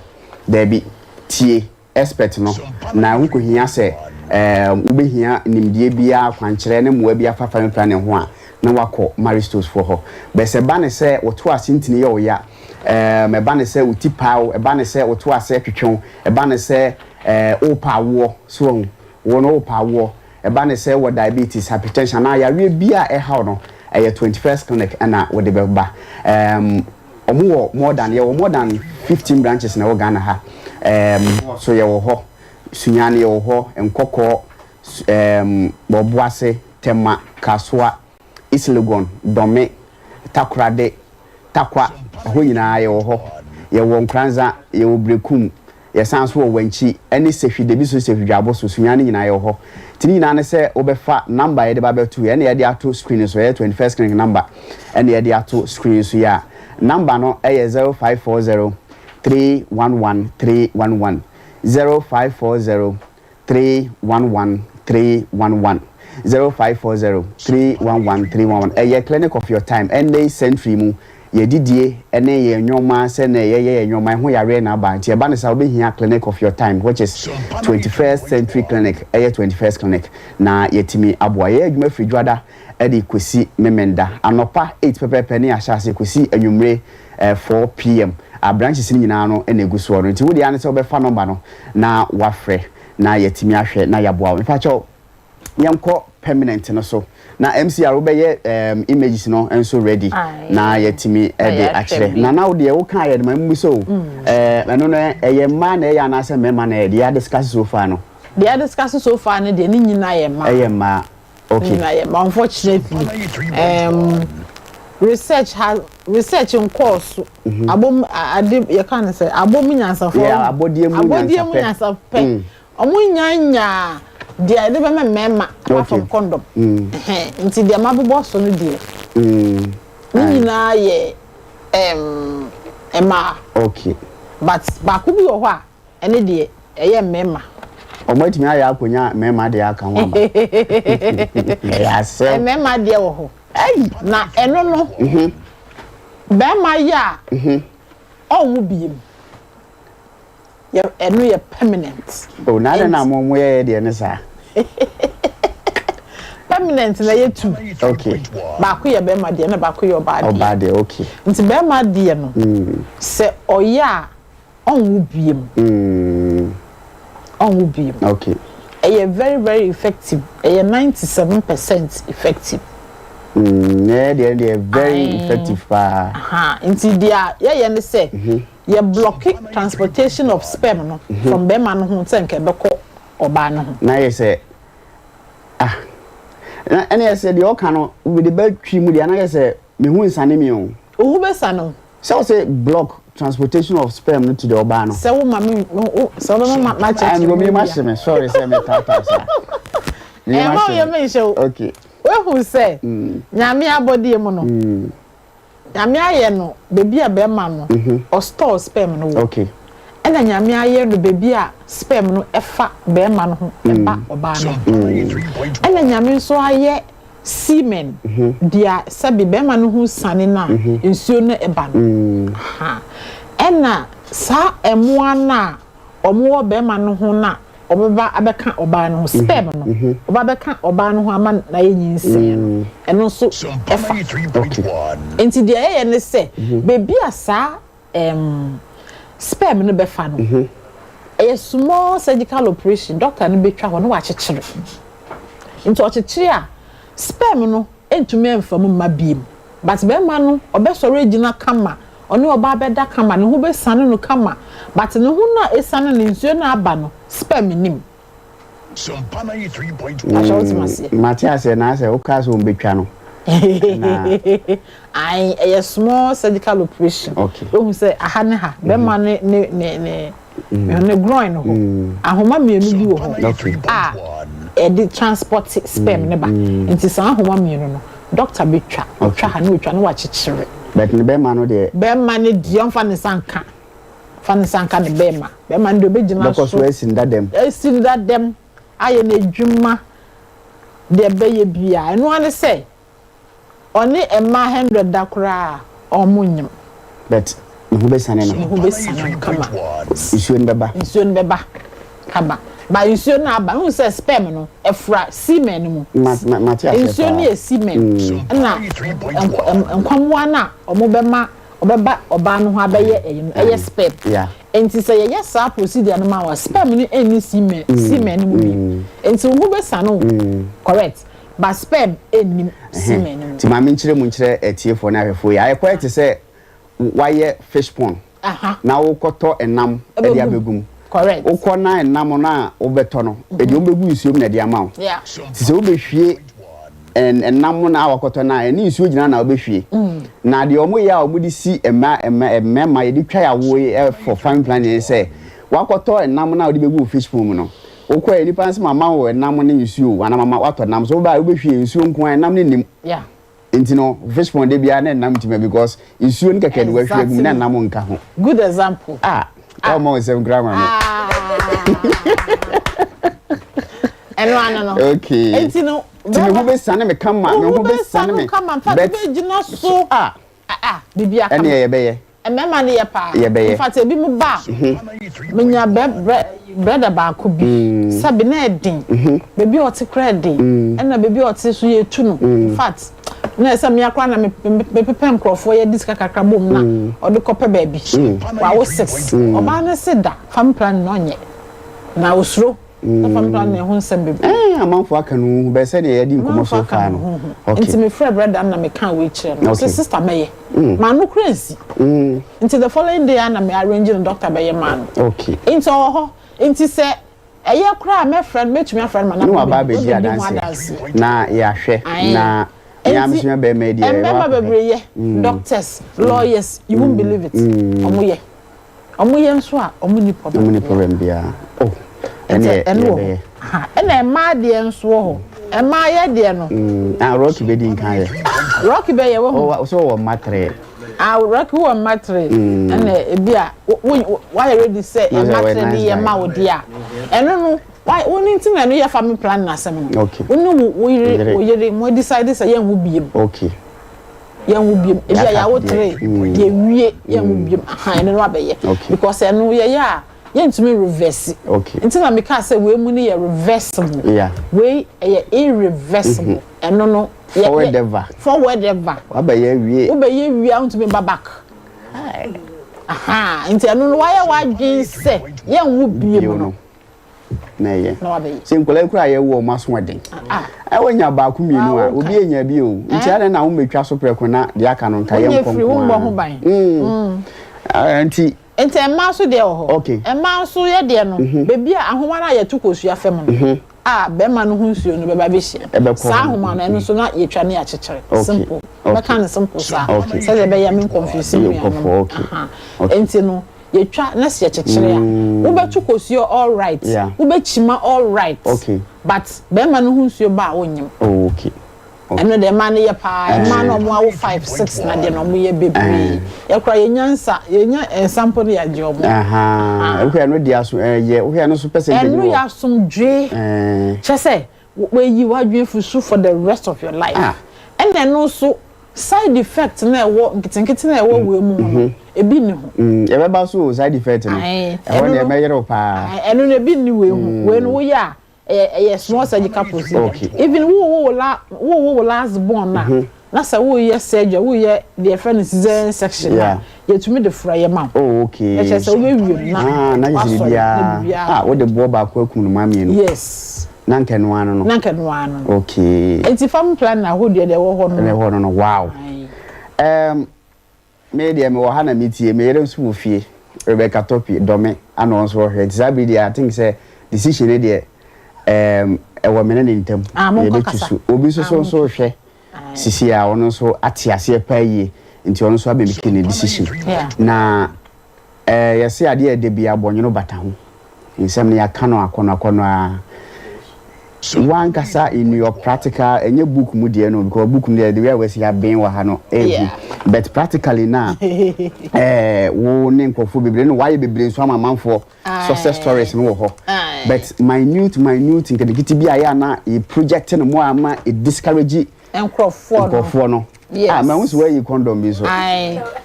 There be tie expert no. Na wo ko hia se ubehia nimdie bia kwankyere ne moa bia fa family planning ho a na wako maristos for ho be se ba ne se woto asintini ye oya me ba ne se utipawo e ba ne se woto ase twetwon e ba ne se opawo so wo no opawo e ba ne se wo diabetes hypertension na yawe bia e ha no 21st clinic na wo de beba omo more than 15 branches na wo Ghana ha so ye wo ho sunyane yo ho enkoko boboase tema kaswa islegon dome takrade takwa ho nyina ye ho ye wo nkranza ye wo brekum ye sanso wo wanchi eni sehwide bi so sehwidwabo so sunyane nyina ye ho tini nyina ne se obefa number ye de ba betu ye na ye de ato screen so ye 21st screen number ene ye de ato screen so ya number no ye 0540 311 311 0540 311 311 0540 311 311 a clinic of your time and they century mu ye didie ene ye nyoma se na ye nyoma ho yare na ba nti e ba ne sa obehia clinic of your time which is 21st century clinic 21st clinic na yetimi aboa ye adwuma fridwada e de kwesi memenda anopa 8 pepepe ne ahase kwesi anwumre 4 pm a branches ni nyina no ene guso no nti wodi ane se obefa number no na wafre na yetimi ahwe na yaboa wo fa cho yanko permanent no so na MCR obeye images no enso ready na yetimi e de akire na wo de wo kan ye de mamu so eno no eye ma na ya na se mema na de discuss so far no de discuss so far no de ni nyina ye ma eye ma okay nyina ye ma unfortunately research in course abom ade ye kan say abom nyansa for yeah abodie mu nyansa pe omunyanya dia de be mema from condom nti dia mabobo so no die nyina ye ema okay but ba ku bi wo ho a ene die eye mema omatimi aya akonya mema de aka ho ba ya se mema de wo ho na eno no be ma ya owu biem ye eno ye permanent o na na mo ye de ne sa permanent na ye tu okay ba ku ye be ma de na ba ku ye oba de okay nti be ma de no se oya owu biem owu biem okay very very effective 97% effective yeah, they very effective aha nti dia ye ne say ye block transportation of sperm no from be man no ho senke be ko oba no ho na ye say And I said, the Okano with the bed tree, and I said, me who is animio. Who be sano? So say block transportation of sperm to the Obano. So, mammy, so no much. I'm going to be much. Sorry, say me tata. You show. Okay. Well, who say? Namia body mono. Namia no, baby a bear man or store sperm no. Okay. And then Yamia no baby a sperm no effa bear man who eba obano. And then Yamin so I semen dia sabi bear man who sanny na insuo no eba no. Ha. And na sa emuana omo bear man who na obeba abeka oba no sperm no oba beka oba no ho ama na yinsin eno so efa 3.1 enti de ye ne se baby asa sperm no befa no a small surgical operation doctor no betwa ho no wa chechire enti o chechire a sperm no entumi emfa mu ma biem but be ma no obesoro agina kama ono oba beda kama ne ho be sane no kama but ne ho na esane ne nsuo na aba no sperm nim Sompa 3.1 Matthias na say o ka so betwa no I a small surgical operation okay o say aha ne ha be ma ne groin no ho ahoma mienu bi wo ho e di transport sperm ne ba nti san ahoma mienu no doctor betwa otwa ha ne otwa ne wa chechire but ne be ma no de be ma ne di on fa ne sanka ne be ma ndo be gina so because we sin that them aye na dwuma de be ye bia eno ane say oni emma 100 dakora omunyim but ne ho be sane kama isuo ne beba kama ba isuo na aba hu say sperm no efra semen mu Matthias isuo ne semen na enkwamwa na omobema obeba oba no ho abeye eye sperm enti say ye sa procedure no ma wa sperm ni eni semen mu bi enti wo be sa no correct but sperm eni semen mu ti ma me nkyere mu nkyere etiefo na ahwefo ya ekwa ti say waye fish pond na wo koto enam e dia begum correct wo ko na enam na wo beto no e dia begu isuom na dia ma wo ti say wo behwie enam na awakoto na eni isuo gina na wo behwie na de omo ya omo di si emma ye di twa ya wo for family planning say wakoto enam na wo di begu fish pond no wo ko eni panse mama wo enam na isuo wana mama wato enam so ba wo behwie isuo nko enam ne nim enti no fish pond de bia na enam time because isuo n keke de wa hwie gum na enam nka ho good example almost 7 grams no okay enti no ti me ho be sane me kama me ho be sane me bet be gina so bibia kama ene ye be ye emema ne ye pa in fact ebi mu ba menya brother ba ko bi sabi na edin bebi o te credit ena bebi o te so ye tu no in fact na esa me akwa na me pepe nkrofo ye diska kakra bom na o de kope ba bi wa wo 6 oba na se da fam plan no nye na osro na fam plan ne ho nsem bebi amanfo aka no be se ne ye di nkomo so fa no okay nti me frɛ brother na me kan we kire no so sister meye ma no crazy nti the following day na me arrange the doctor be ye man okay nti ho nti se eye kra me friend metumi afriend man na ba be di adanse na ya hwe na ya me be me di remember bebreye doctors lawyers you won't believe it omoye nso a omuni problem bia ene ma de nso ho ma ye de no rocky be din kan ye rocky be ye wo so wo matre rocky wo matre ene bia why ready say e matre ni ye ma wo dia eno no why woni ntina no ye family plan na asem no okay wo yire mo decide say ye hu biem okay ye hu biem e bia ya wo tre ye wie ye hu biem ene no abeye because eno ye ya yentumi reverse okay ntina me ka say we mu ni ye reversible we irreversible eno no forward ever abaye wie ntumi ba back nti eno no why wadwen say ye hu biem no na ye se nkola kura ye wo maso den wonya ba ku mienu a obi enya bi o nti ade na wo metwa so preko na de aka no nka ye nkonko nti ente emma so de ho okay emma so ye de no bebi a ahoma na ye tukosua fem no be man no nsuo no be ba be hia sa homa no eno so na ye twa na ya chekere simple be kan simple sa say dey be ya me confuse me enti no ye twa na se chekere ya wo be chukosuo all right wo be chima all right but be man no nsuo ba wonyim eno de man ye pa man no mo awo 5 6 na de no mo ye bebre ye kra ye nyansa ye nya example ya je omo wo no dia so ye wo no so percentage eno ya somdwe chese we yi wadwe fusu for the rest of your life and then also side effect na wo nkitinkiti na wo we mu no ebi ni ho ye be ba so side effect no e wo ne me yero pa eno ne bi ni we hu we no wo ya small surgical procedure even wo last born na say wo ye surgery wo ye the friend cesarean section ye tumi de fra ye ma okay e say wo wiem na yesi bia wo de bo ba ko akum no ma mienu yes na nkanu anu no okay enti family plan na ho de wo ho no wow me de me wo ha na metie me yere nsu wo fie Rebecca Topi dome ana onso wo hwe disability I think say decision e de ewo mene ne ntam ye betusu obi so hwe sisi a ono so atiase pa yi nti ono so abemike ne decision na yesi ade e de bia bonyono bata ho nsem ne yakano akono a one kasa in your practical enye book mu de no because book mu de we wesi ya ben wa ha no but practically na wo ne nkofo bebre no why bebre so amamanfo success stories no ho but minute nkekiti bia ya na e project no mo ama e discourage nkofo no ma won so we condom bi so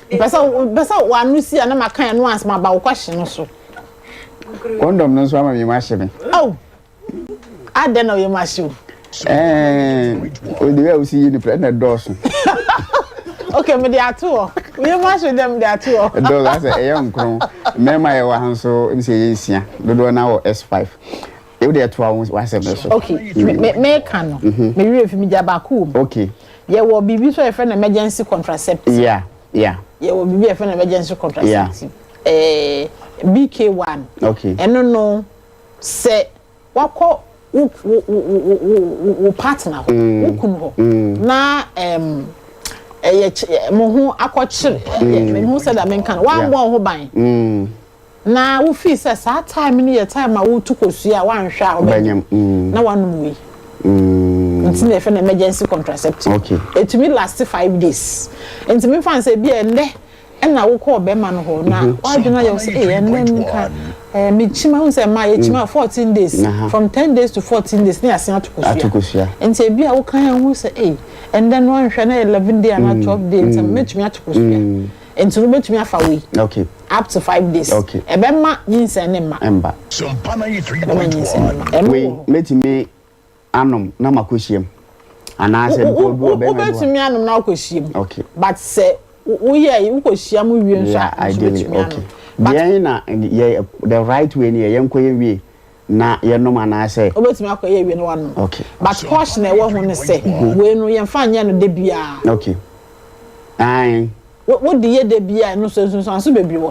pesa wanu si na makan no ansma ba wo question no so condom no so ama mi ma hye Ade no ye mashu. O de we see you na dosu. Okay, me dey atu. We mashu dem dey atu. Do that say e nkron. Me ma ye wa hanso em say ye nsia. Do na wo S5. E dey atu a wa say me so. Okay. Me kan no. Me wi efi me ja ba ku. Okay. Ye wo bibi so e friend emergency contraceptive. Yeah. Ye wo bibi e friend emergency contraceptive. BK1. Okay. Eno no say wako wo partner ho wo kunu ho na mo ho akochire me ho said that kan wa mbọ ho ban na wo feel say sa time ni ye time a wo tukosu a wan hwa obanyam na wanum we nti na efe na emergency contraceptive it will last 5 days nti me fan say bi ende na wo ko be man ho na wa dwena ye say enne nka me chima hu say ma ye chima 14 days from 10 days to 14 days na asen atokosia nti bi a wo kan hu say and then one hwe na 11 day na 12 days nti me chima atokosia nti no betumi afa we up to 5 days e be ma yinsen ne ma emba Sompa 93.1 we metimi anom na makosiem ana say ko do be me betumi anom na akosiem but say we ko hia mu wie nso okay na the right way ni yenkoye wie na yenom ana say obetumi akoye wie no wano okay but caution e wo ho ne say we no yemfa nya no de bia okay ai wo de ye de bia no so bebi wo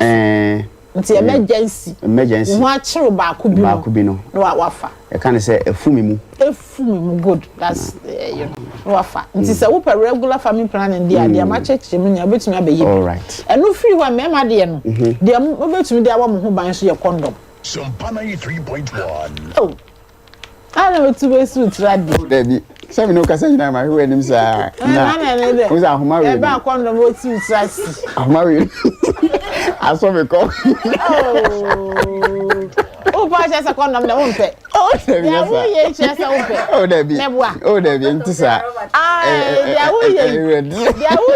nti emergency wo achiro ba ko bi no no wafa e kan say efumi mu good that's you know no wafa nti say wo per regular family planning dia dia ma cheche mu nya betumi abeyi all right eno free wa mema de no dia mo betumi dia wa mo ho ban so ye condom Sompa 93.1 oh ana wetu suit radio Debbie say me no ka say na ma hu enim sa na wo za homa we e ba condom o suit rasi homa we aso me ko oh pa chesa condom na won pe ya wo ye chesa won pe Debbie ntisa ya wo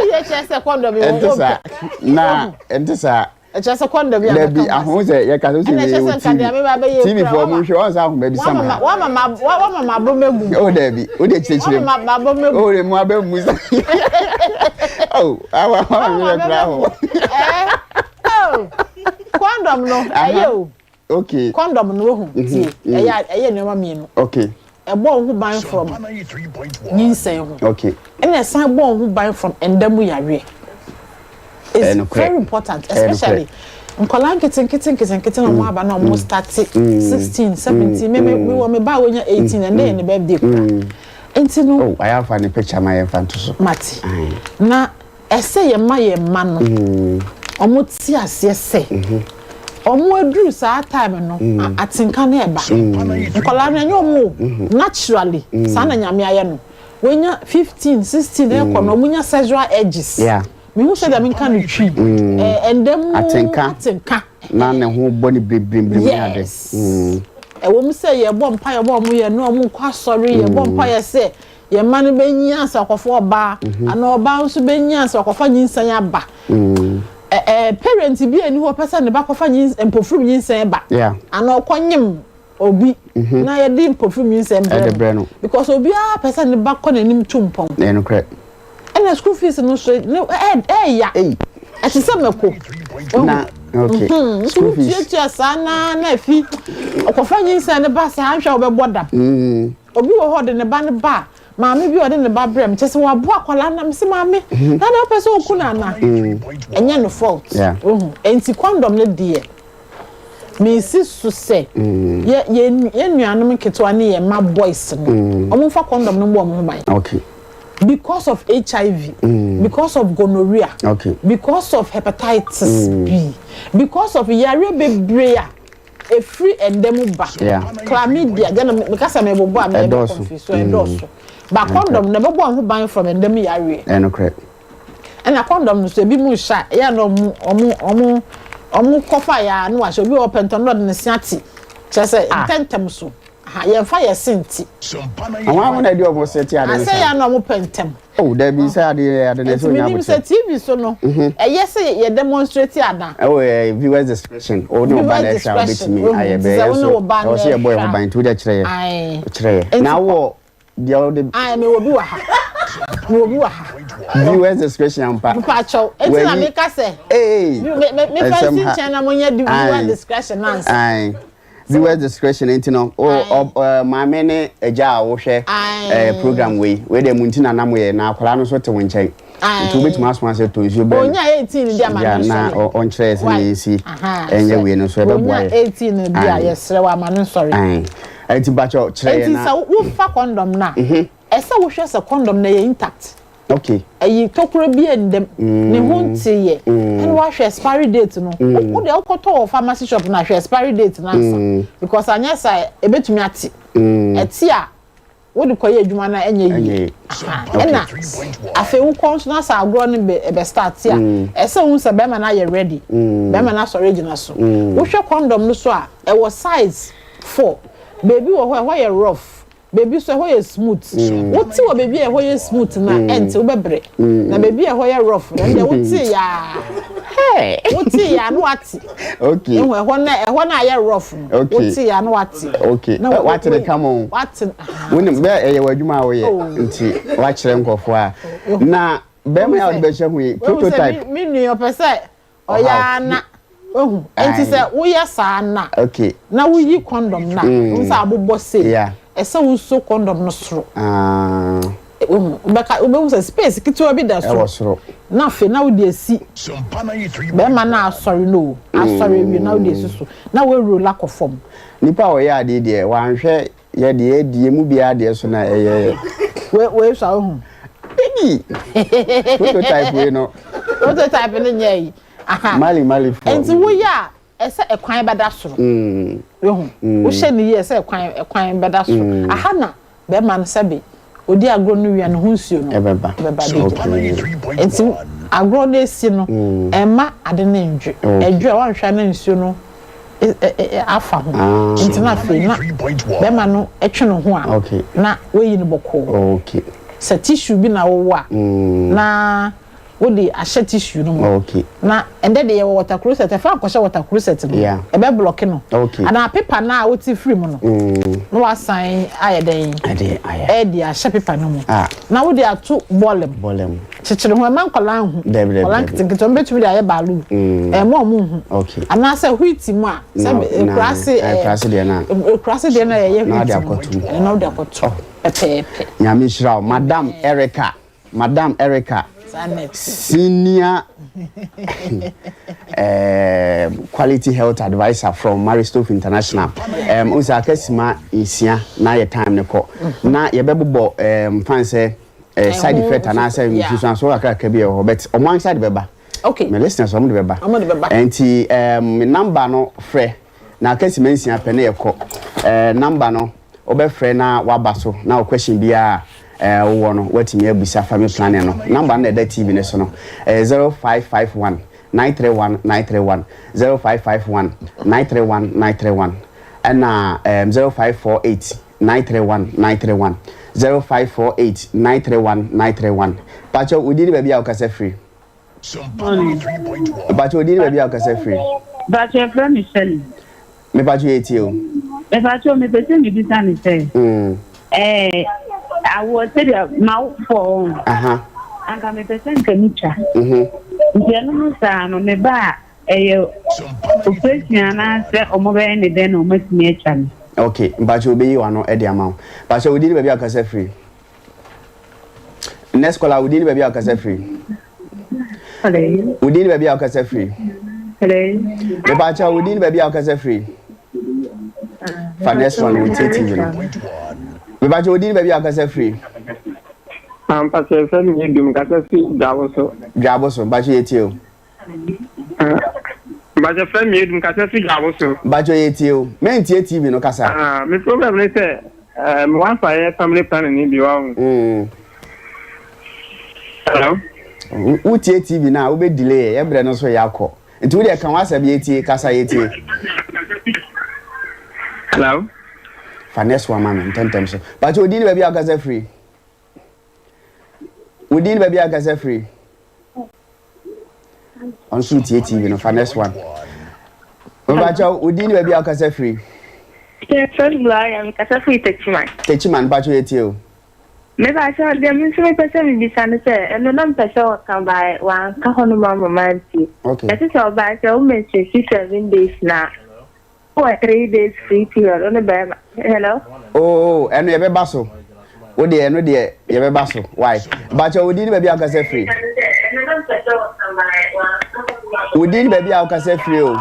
ye chesa condom won pe na ntisa chesa condom ya Debbie ahun say ya ka so say TV for mu hwe on sa ahun ba bi sama wa mama bo megu Debbie o de chechire mama bo megu re mu abamu sa awa mi kra ho condom no ayo okay condom no hu ti eye no ma mienu okay e bo hu ban from 93.1 nyinsen hu okay e na san bo hu ban from endamu yare It's very important, especially nkola kitten no aba na almost 16 17 me ba when you're 18 and then the birthday oh I have a picture my fanto so mati na ese ye ma no omo ti ase ese omo aduru sa time no atinka na eba nkola na nyomo naturally sa na nyame aye no when you're 15 16 e ko no munya sexual edges me who said that me can retrieve and them atenka na ne ho boni brim yes e wo me say ye bom pa ye bom ye no mo kwa sorry ye bom pa ye say ye man be nyi asa akofo oba ana oba nso be nyi asa akofa nyinsan aba parent bi ani ho person ne ba kofa nyin empofuru nyinsan ba ana okonyim obi na ye di empofuru nyinsan ba because obi a person ne ba konanim tumpon no correct and the school fees no straight no ya ati se meko na okay school fees tia sana na fi okofa nyinsa ne ba sa ahwa obeboda obi wo ho de ne ba ne ba maame bi ode ne ba brem chese wa bo akwala na mse maame na na pese okuna na enye no fault enti condom ne die me si so say ye nuanom ketwa ne ye ma boys no omo fa condom no mo ban okay because of HIV, because of gonorrhea, because of hepatitis B, because of yare bebrea, a free endemic chlamydia. Then because I'm able to confused, so endorsed. But condom never one who buy from endemic yare. No correct. And a condom to be more shy. Ya no omu kofa ya no should be open to not in the siati. Just say intentem so. Ya fire sinti. I want to do almost 30 I say I no pentem. Oh, there be said the so you say TV so no. Yes you demonstrate ada. Oh, viewers discretion. Oh no bad shall be to me. I be so see a boy who bind to the tray. Now what the other I me obi wa ha. Me obi wa ha. Viewers discretion pa. Pacho. Enti na make say. Eh. Me fancy channel mo nya the viewer discretion answer. Viewers discretion ain't no my many eja wo hwe program we dey muntina na moye na akwala no so te wonchen to bit mass one say to you be onya 18 dia ma na on chess ni si enye we no so e be boy 18 dia yesre wa ma no sorry enti bacho kire na enti sa wo fa condom na esa wo hwe se condom na ye intact okay ayi tokuro bi endem ne hunti ye and wa hwe expiry date no wo de okoto pharmacy shop na hwe expiry date na answer because anya say ebetumi ati eti a wo de koye adwuma na enye yi na afi wo konso na sa agro ne be start ya ese wo se be ma na ye ready be ma na so original so wo hwe condom no so a e wo size 4 baby wo ye rough baby so ho ye smooth what ti wo baby e ho ye smooth na enti wo bebre na baby e ho ye rough na de wo ti ya hey wo ti ya no ati okay e ho na ye rough wo ti ya no ati okay na what the come on what when be e ye wadwuma wo ye nti wa kire nkofo a na be me ya wo be hye hu prototype me nu yo pese o ya na enti se wo ye sa na okay na wo yi condom na wo sa abobọ say yeah esa wo so condom no soro beka obewu se space kitwa bi da soro na fe na wo de asi be ma na asori no asori wi na wo de asi so na wo roll akofom nipa wo ya ade de wan hwe ye de die mu bi ade so na eye we sha hu baby prototype we no prototype ni nyai aha mali enti wo ya ese ekwan beda soro wo hye ni ye ese ekwan beda soro aha na be man sebe odi agro no wia no hunsuo no beba enti agro na esi no ema ade na ndwe edwe wa hwa na nsuo no afa ho enti na fe na be man no etwe no ho a na we yi no boko sa tissue bi na wo wa na wodi ahye tissue no mo na ende de ye water closet e fa akoshe water closet no e be block no ana paper na woti free mo no no wasan ayeden ade ahye paper no mo na wodi atu bolem chichire ho man kola hu kola kitinkiton betumi de aye balu mo hu ana se huiti mu a se krase de na ye na de akotu na de akotu pepe nyame shira Madam Erica senior quality health advisor from Maristove International. Usa kesima isia na ye time ne ko. Na ye bebo fan say side effect and answer nutrition so akaka bi e but o man side beba. Okay. My listeners omo de beba. Enti number no frɛ na kesima nsia pɛ ne ye ko. Number no obe frɛ na wabaso na o question bia wo no watimi abusa family planning no number na that TV ne so no 0551 931 931 0551 931 931 and 0548 931 931 0548 931 931 Pacho udini baby akasa free Sompa 93.1 Pacho udini baby akasa free But your friend is selling. Me Pacho etio If I told me person me this time say I was say mouth for and come a person can try. Ntiano sa no me ba operation na se omobe ne den o matimi acha me. Okay, but you be you no e dey amount. But so we did baby akasa free. Next caller we did baby akasa free. Hello. We did baby akasa free. Hello. Me ba cha we did baby akasa free. For next one we take TV no. Me ba cha we did baby akasa free. Pastor friend me dum kasa free Jaboso ba cha yetio. Pastor friend me dum kasa free Jaboso. Ba cha yetio. Me ntie TV no kasa. Me problem is say me wan for family planning ni bi wa. Hello. Utie TV na we be delay e bre no so yakọ. Nti we dey kan wasa bi etie kasa yetie. Hello. For next one man 10 times so. But we did baby akasa free. We did baby akasa free. On so tie TV no for next one. We did baby akasa free. Yeah, first Gloria, I'm kasa free Techiman. Techiman ba cho yetie. Me ba cha dem so me person bi san say eno nam person kan by wan ka hono mama ti. Okay. That is all by so me 7 days na. Oh, 3 days free period on the bed. Hello? Oh, and you be baso. Wo de no de you be baso. Why? But you did baby akasa free. We did baby akasa free.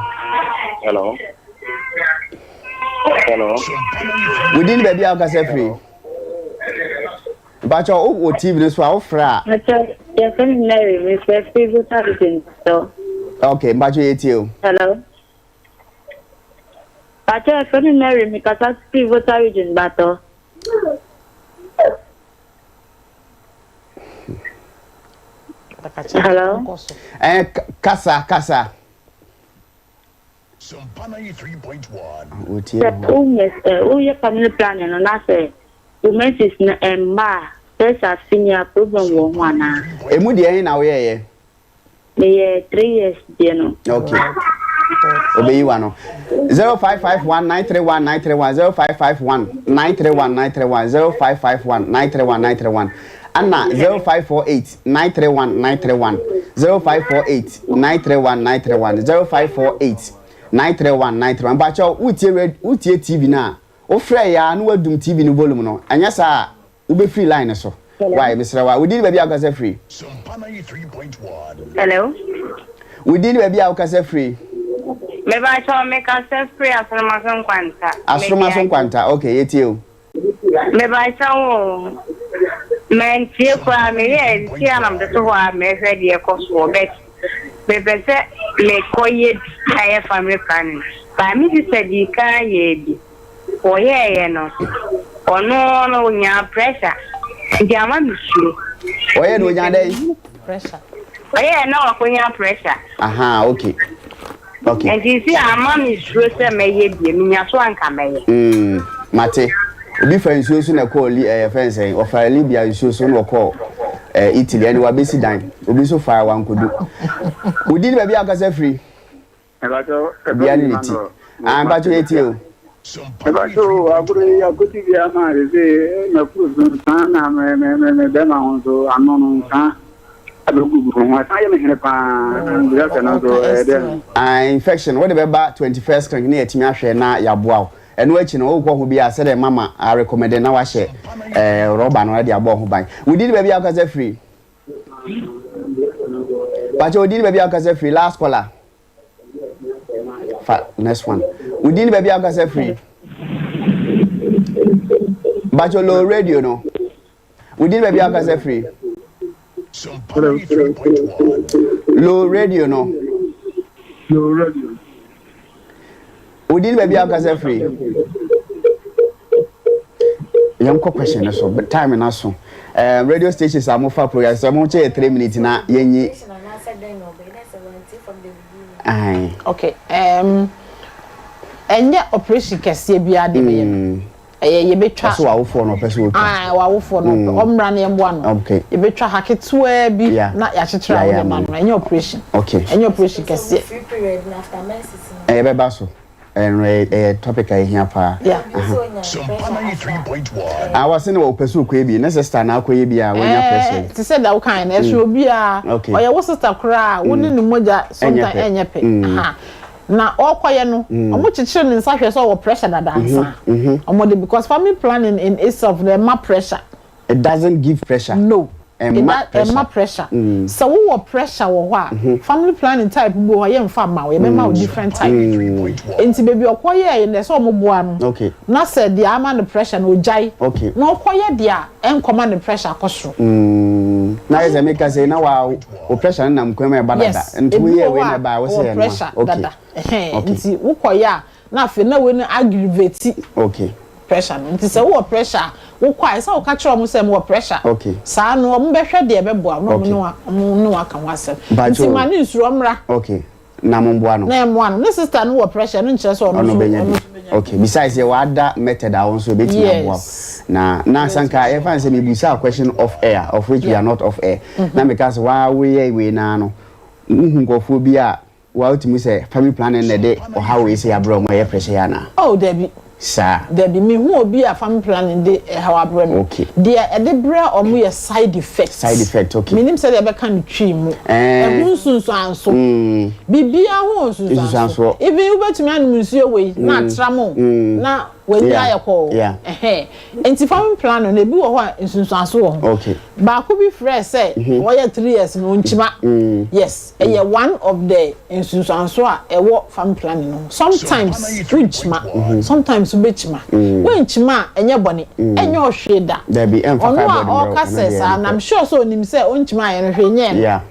Hello. Hello. We did baby akasa free. But you o TV no so afra. Yeah, can Mary, me first people everything. So. Okay, but you etio. Hello. But I can Mary, me kasa free voter region battle. Hello. Kasa. Sompa 93.1 Your family planning and I say, women is ma. There's a senior program one. Emu de na we ye. Me 3 years, you know. Okay. Obey you no. 0551 931 931 0551 931 931 0551 931 931 Anna 0548 931 931 0548 931 931 0548 931 931 Bacho utie TV na o frɛ ya na wadum TV no volume no anya sa wo be free line so why Mr. Wa we did baby akasa free Sompa 93.1 Hello. we did baby akasa free Me ba cho me kasa free asromason kwanta. Asromason kwanta okay yetio Me ba cho men tie kwa me ye tie anam de so wa me hwe de ekoso bet me be se le koye aye family planning ba mi di se di ka ye bi oye no ono no nya pressure ndi ama mi sure oye no nya dey Pressure. oye no ko nya pressure aha okay and you see ama mi sure se me ye bi mi nya so anka me ye mate obi fa nsuo so na call fence o fa Libya nsuo so no call Italy and wa besi dan obi so fa wan kodu odi ni baby akasa free bia ni ti an ba cho etio Ebacho agure agudi bia ma re na kuru sana me be ma on so anono nsa abegugu ho ta ye me here pa ndia kana so infection what the ba 21st crank na etimi ahwe na yaboa eno achi no wo ho bia se de mama I recommend na wa she rubber no de abo ho ban we did baby akasa free But you didn't baby akase free last caller. Next one. We didn't baby akase free. But your low radio no. We didn't baby akase free. Sompa 93.1. Low radio no. Low radio. We didn't baby akase free. Young question so but time na so. Radio stations are more for programs. So mo che 3 minutes na yenyi. Aye. Okay. Enye operation kese bia de me. Ye betwa. So wa wo for no person. Wa wo for no. Omra na embo no. Okay. Ye betwa haketua bi na ya chetra wo ma no. Enye operation. Okay. Enye operation kese. Free period after menses. Be ba so. And topic I hear pa. Yeah. Sompa 93.1. I was in a person could be necessary now could be when you're pressing. To say that kind of should be okay. Or your sister cry, wouldn't the moja sometimes any pay. Now, all quiet no, much children in such as all pressure that answer. Because family planning in itself, the more pressure. It doesn't give pressure. No. And more pressure. So what pressure or what? Family planning type go I am farmer, remember different type. Into baby or quiet in the summer one. Okay. Not said the amount of pressure no jai. Okay. No quiet there and command the pressure cost. Now as I make us say now our pressure and I'm coming about that. And we are when about was pressure. Okay. Okay. Ukoya na fe na we no aggravate. Okay. Pressure. Nti say what pressure? Wo kwai say wo ka kire omo say mo pressure. Okay. Sa no omo behwe de beboa no no aka ho asem. Nti mani nsuro mra. Okay. Na mo boa no. Na mo ano. Ne sister no wo pressure no nkire so no. Okay. Besides you other method I also be to boa. Na sanka if I say me busa question off air of which we are not off air. Na because why we na no. Nkofo bi a wa ultimately say family planning na dey or how we say abro mo ye pressure yana. Oh, Debbie. Sir. There be me who be a family planning de how I bring. Okay. There a debra or me a side effect. Side effect, okay. Minim say they can tree mu. Who so so. Bibia who so. Even you bet me an monsieur way na tramo. Na when you are call. Yeah. Enti family planning na bi wo ho nsunsuan so. Okay. Ba ko bi fresh say we 3 years no nchima. Yes, one of the nsunsuan so a e wo family planning no. Sometimes nchima. Sometimes ubechima when chima enye bone enye ohweda there be emphasize all cases and I'm sure so nim say onchima yen hwenye yeah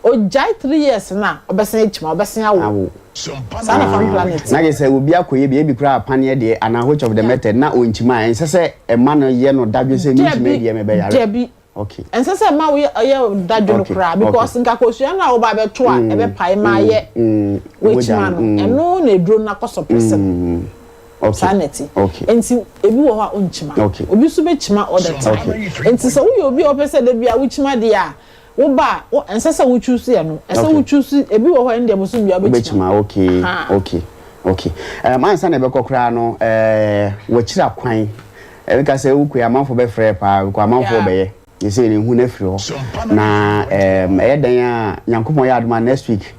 o jai 3 years na obesen chima obesen awo sana family planet na ye say obi akoye bi ebi kura apane de and which of the method na onchima en say e ma no ye no dadwe say ni chima de me be yare okay and say ma we ye dadwe no kura because nka kosua na wo ba be to a e be pai ma ye we chima no eno na edro na koso person. Okay. Sanity. Okay. Enti ebi wo ha onchima. Okay. Obi so be chima all the time. Enti so we obi opese de bia wo chima de a wo ba wo ensese wo choose ye no. Ese wo choose ebi wo ho ndem so bia be chima. Okay. Okay. Okay. Ansa na be kokra no wo chira kwan. E ka se wo ku amanfo be frɛ pa ko amanfo be ye. Ye se ni hu na firi ho. Na dan a Nyankopon ya adoma next week.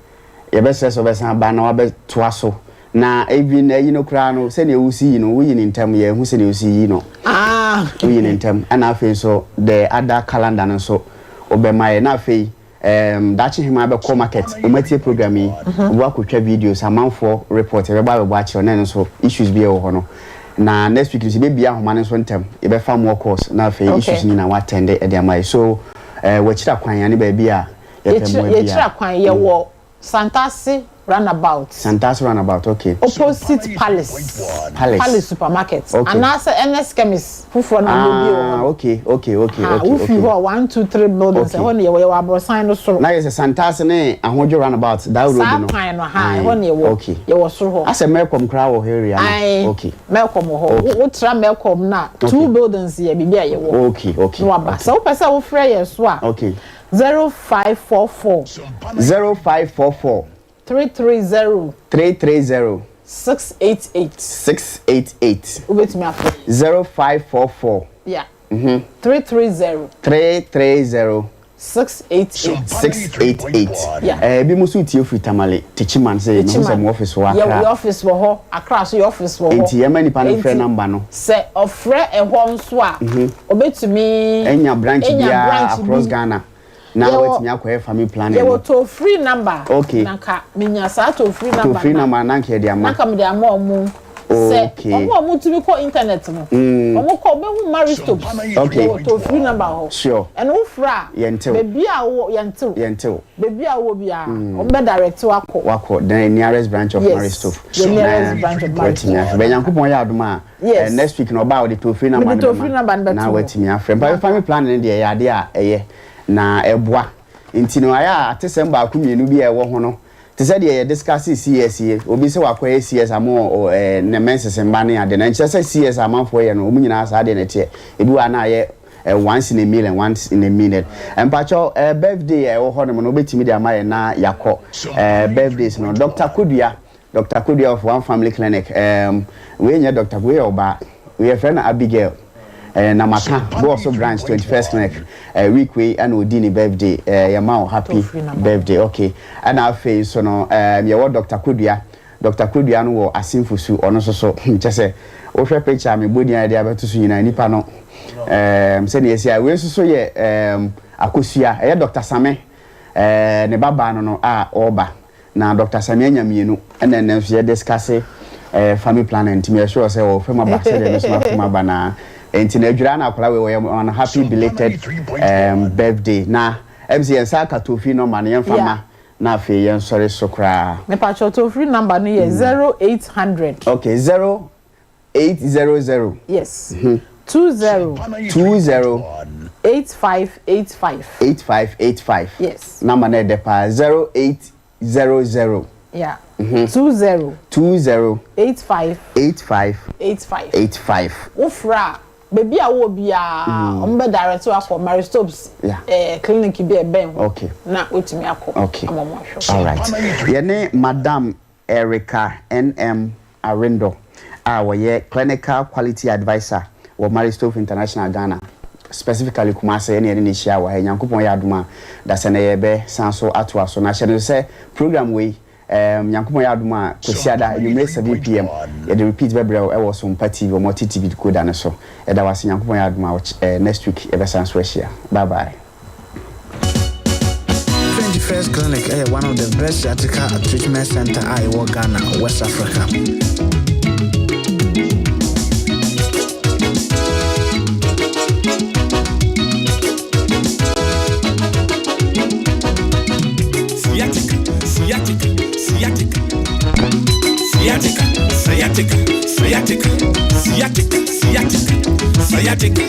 Ye be stress o be san ba na wa be toaso. Na even kra no se ne wusi no wuyi ni ntam ye hu se ne wusi yi no wuyi ni ntam ana afi so the other calendar no so obemaye na afi dachi hima be call market o matie program yi wo akotwa videos amanfo report e be ba be achi na so issues bi e wo no na next week be bia homa ne so ntam e be fa more course na afi issues ni na wa attend e dey amai so we chira kwan ya ne ba bia ye chira kwan ye wo Santasi roundabout, okay. Opposite Palace supermarket. Okay. And also NS chemist. Okay. If you go 1, 2, 3 buildings, and you were sign so. Now is a Santasi ne and hold you roundabout. That would be okay. You was so. As a Malcolm crowd area. Okay. Malcolm what Malcolm na 2 buildings here be there. Okay. So person will free as well. Okay. 0544 330 688 Wait me after 0544 yeah 330 688 yeah bi musu tie free tamale techiman say no say office wa akra your office wo ho akra so your office wo ho enti ye mani pa no frɛ number no say ofre e ho nso a obetumi enya branch bia across Ghana Now wait me akwa family planning. You to free number. Okay. Naka minya sa to free number. To free number nanke dia ma. Naka me dia ma omu. Okay. Omu to be call internet mo. Omu call be who marry stop. Okay. To free number ho. Sure. And who fra? Yentil. Baby a wo yentil. Baby a wo bia. Ombe direct wako. The nearest branch of Mary Stop. The nearest branch of Mary Stop. Be Yankopon ya aduma. Next week no ba the to free number. Na wait me afrem. But family planning dey ya dey a eye na eboa. Nti no aya atesem ba ku mienu bi e wo ho no. Te said ye discuss CS obi se wakwa CS amo ne menses mba ne ade na nche se CS amanfo ye no omunyina sa ade na tie ebi wa na ye once in a million once in a minute empacho birthday e wo ho no no betimi de amaye na yakọ birthdays no Dr. Kudua of One Family Clinic we nya Dr. we oba we friend Abigail na maka boss branch 21st clinic week we and odini birthday yama happy birthday okay and our face so no ye wo Dr. Kudua no wo asimfusu ono so chese wo hwe picture me bodi ade abeto so nyina nipa no se ne yesia we so ye akosua ye Dr. Same ne baba no oba na Dr. Same anyamienu and then ye discuss family planning to me sure say wo fema ba se de so fema ba na enti na adwira na akola we on happy belated birthday na MCN saka tofi no man yen fama na afi yen sorry sokra me pa cho tofi number no ye 0800 okay 0800 yes 20 8585 yes number na de pa 0800 yeah 20 85 Ufra baby a wo bia ombe direct akọ Mary Stopes clinic bi e ben okay na otimi akọ okay all right ye Madam Erica NM Arindo we clinical quality advisor wo Mary Stopes International Ghana specifically Kumasi ene ne hia wa Nyankopon ya adoma da se na ye be sanso ato aso na hye se program we Nyankopon ya adoma kwesiada numere 7 pm ye the repeat bebrel e wo Sompa TV o multi TV decoder ne so e da wase Nyankopon ya adoma next week e be sanso hia bye bye 21st Clinic is one of the best theatrical treatment center in Ghana, West Africa.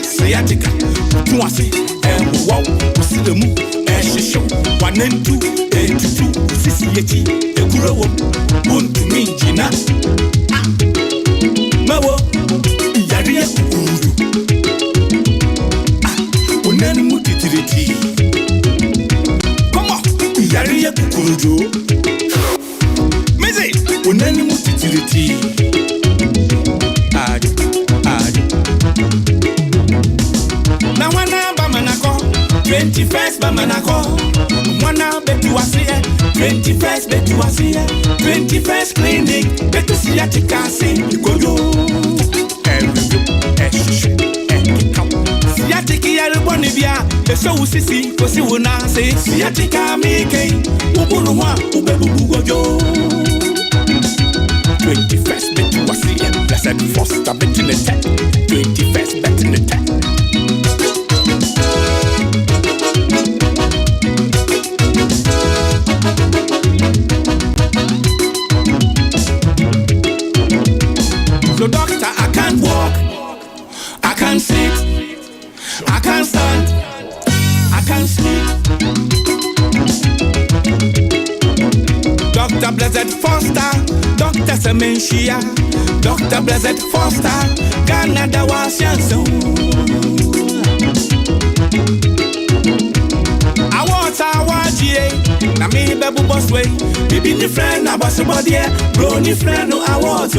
Sciatica. Tu as fait wow, c'est le mou, show, 1 and 2, 8 to 2, Sisieti, the Kuro, Boon to me, Gina. Mawo, Yaria Kuru. Unanimutiti. Come on, Yaria Kuru. Mese, unanimutiti. Na wana bamanako 21st bamanako wana betu asiye 21st betu asiye 21st clinic betu siatika si ikoyo siatiki ya ruboni bia beso usisi kosi wona se siatika mike uburu mwa ubebubu gojo 21st betu asiye blessed foster betu ne 21st betu ne 10 So doctor, I can't walk, I can't sit, I can't stand, I can't sleep. Dr. Blessed Foster, Dr. Semenshia, Dr. Blessed Foster, Ghana dawa sianso. I want na me bebu boss way, baby ni friend na boss body, bro ni friend no I want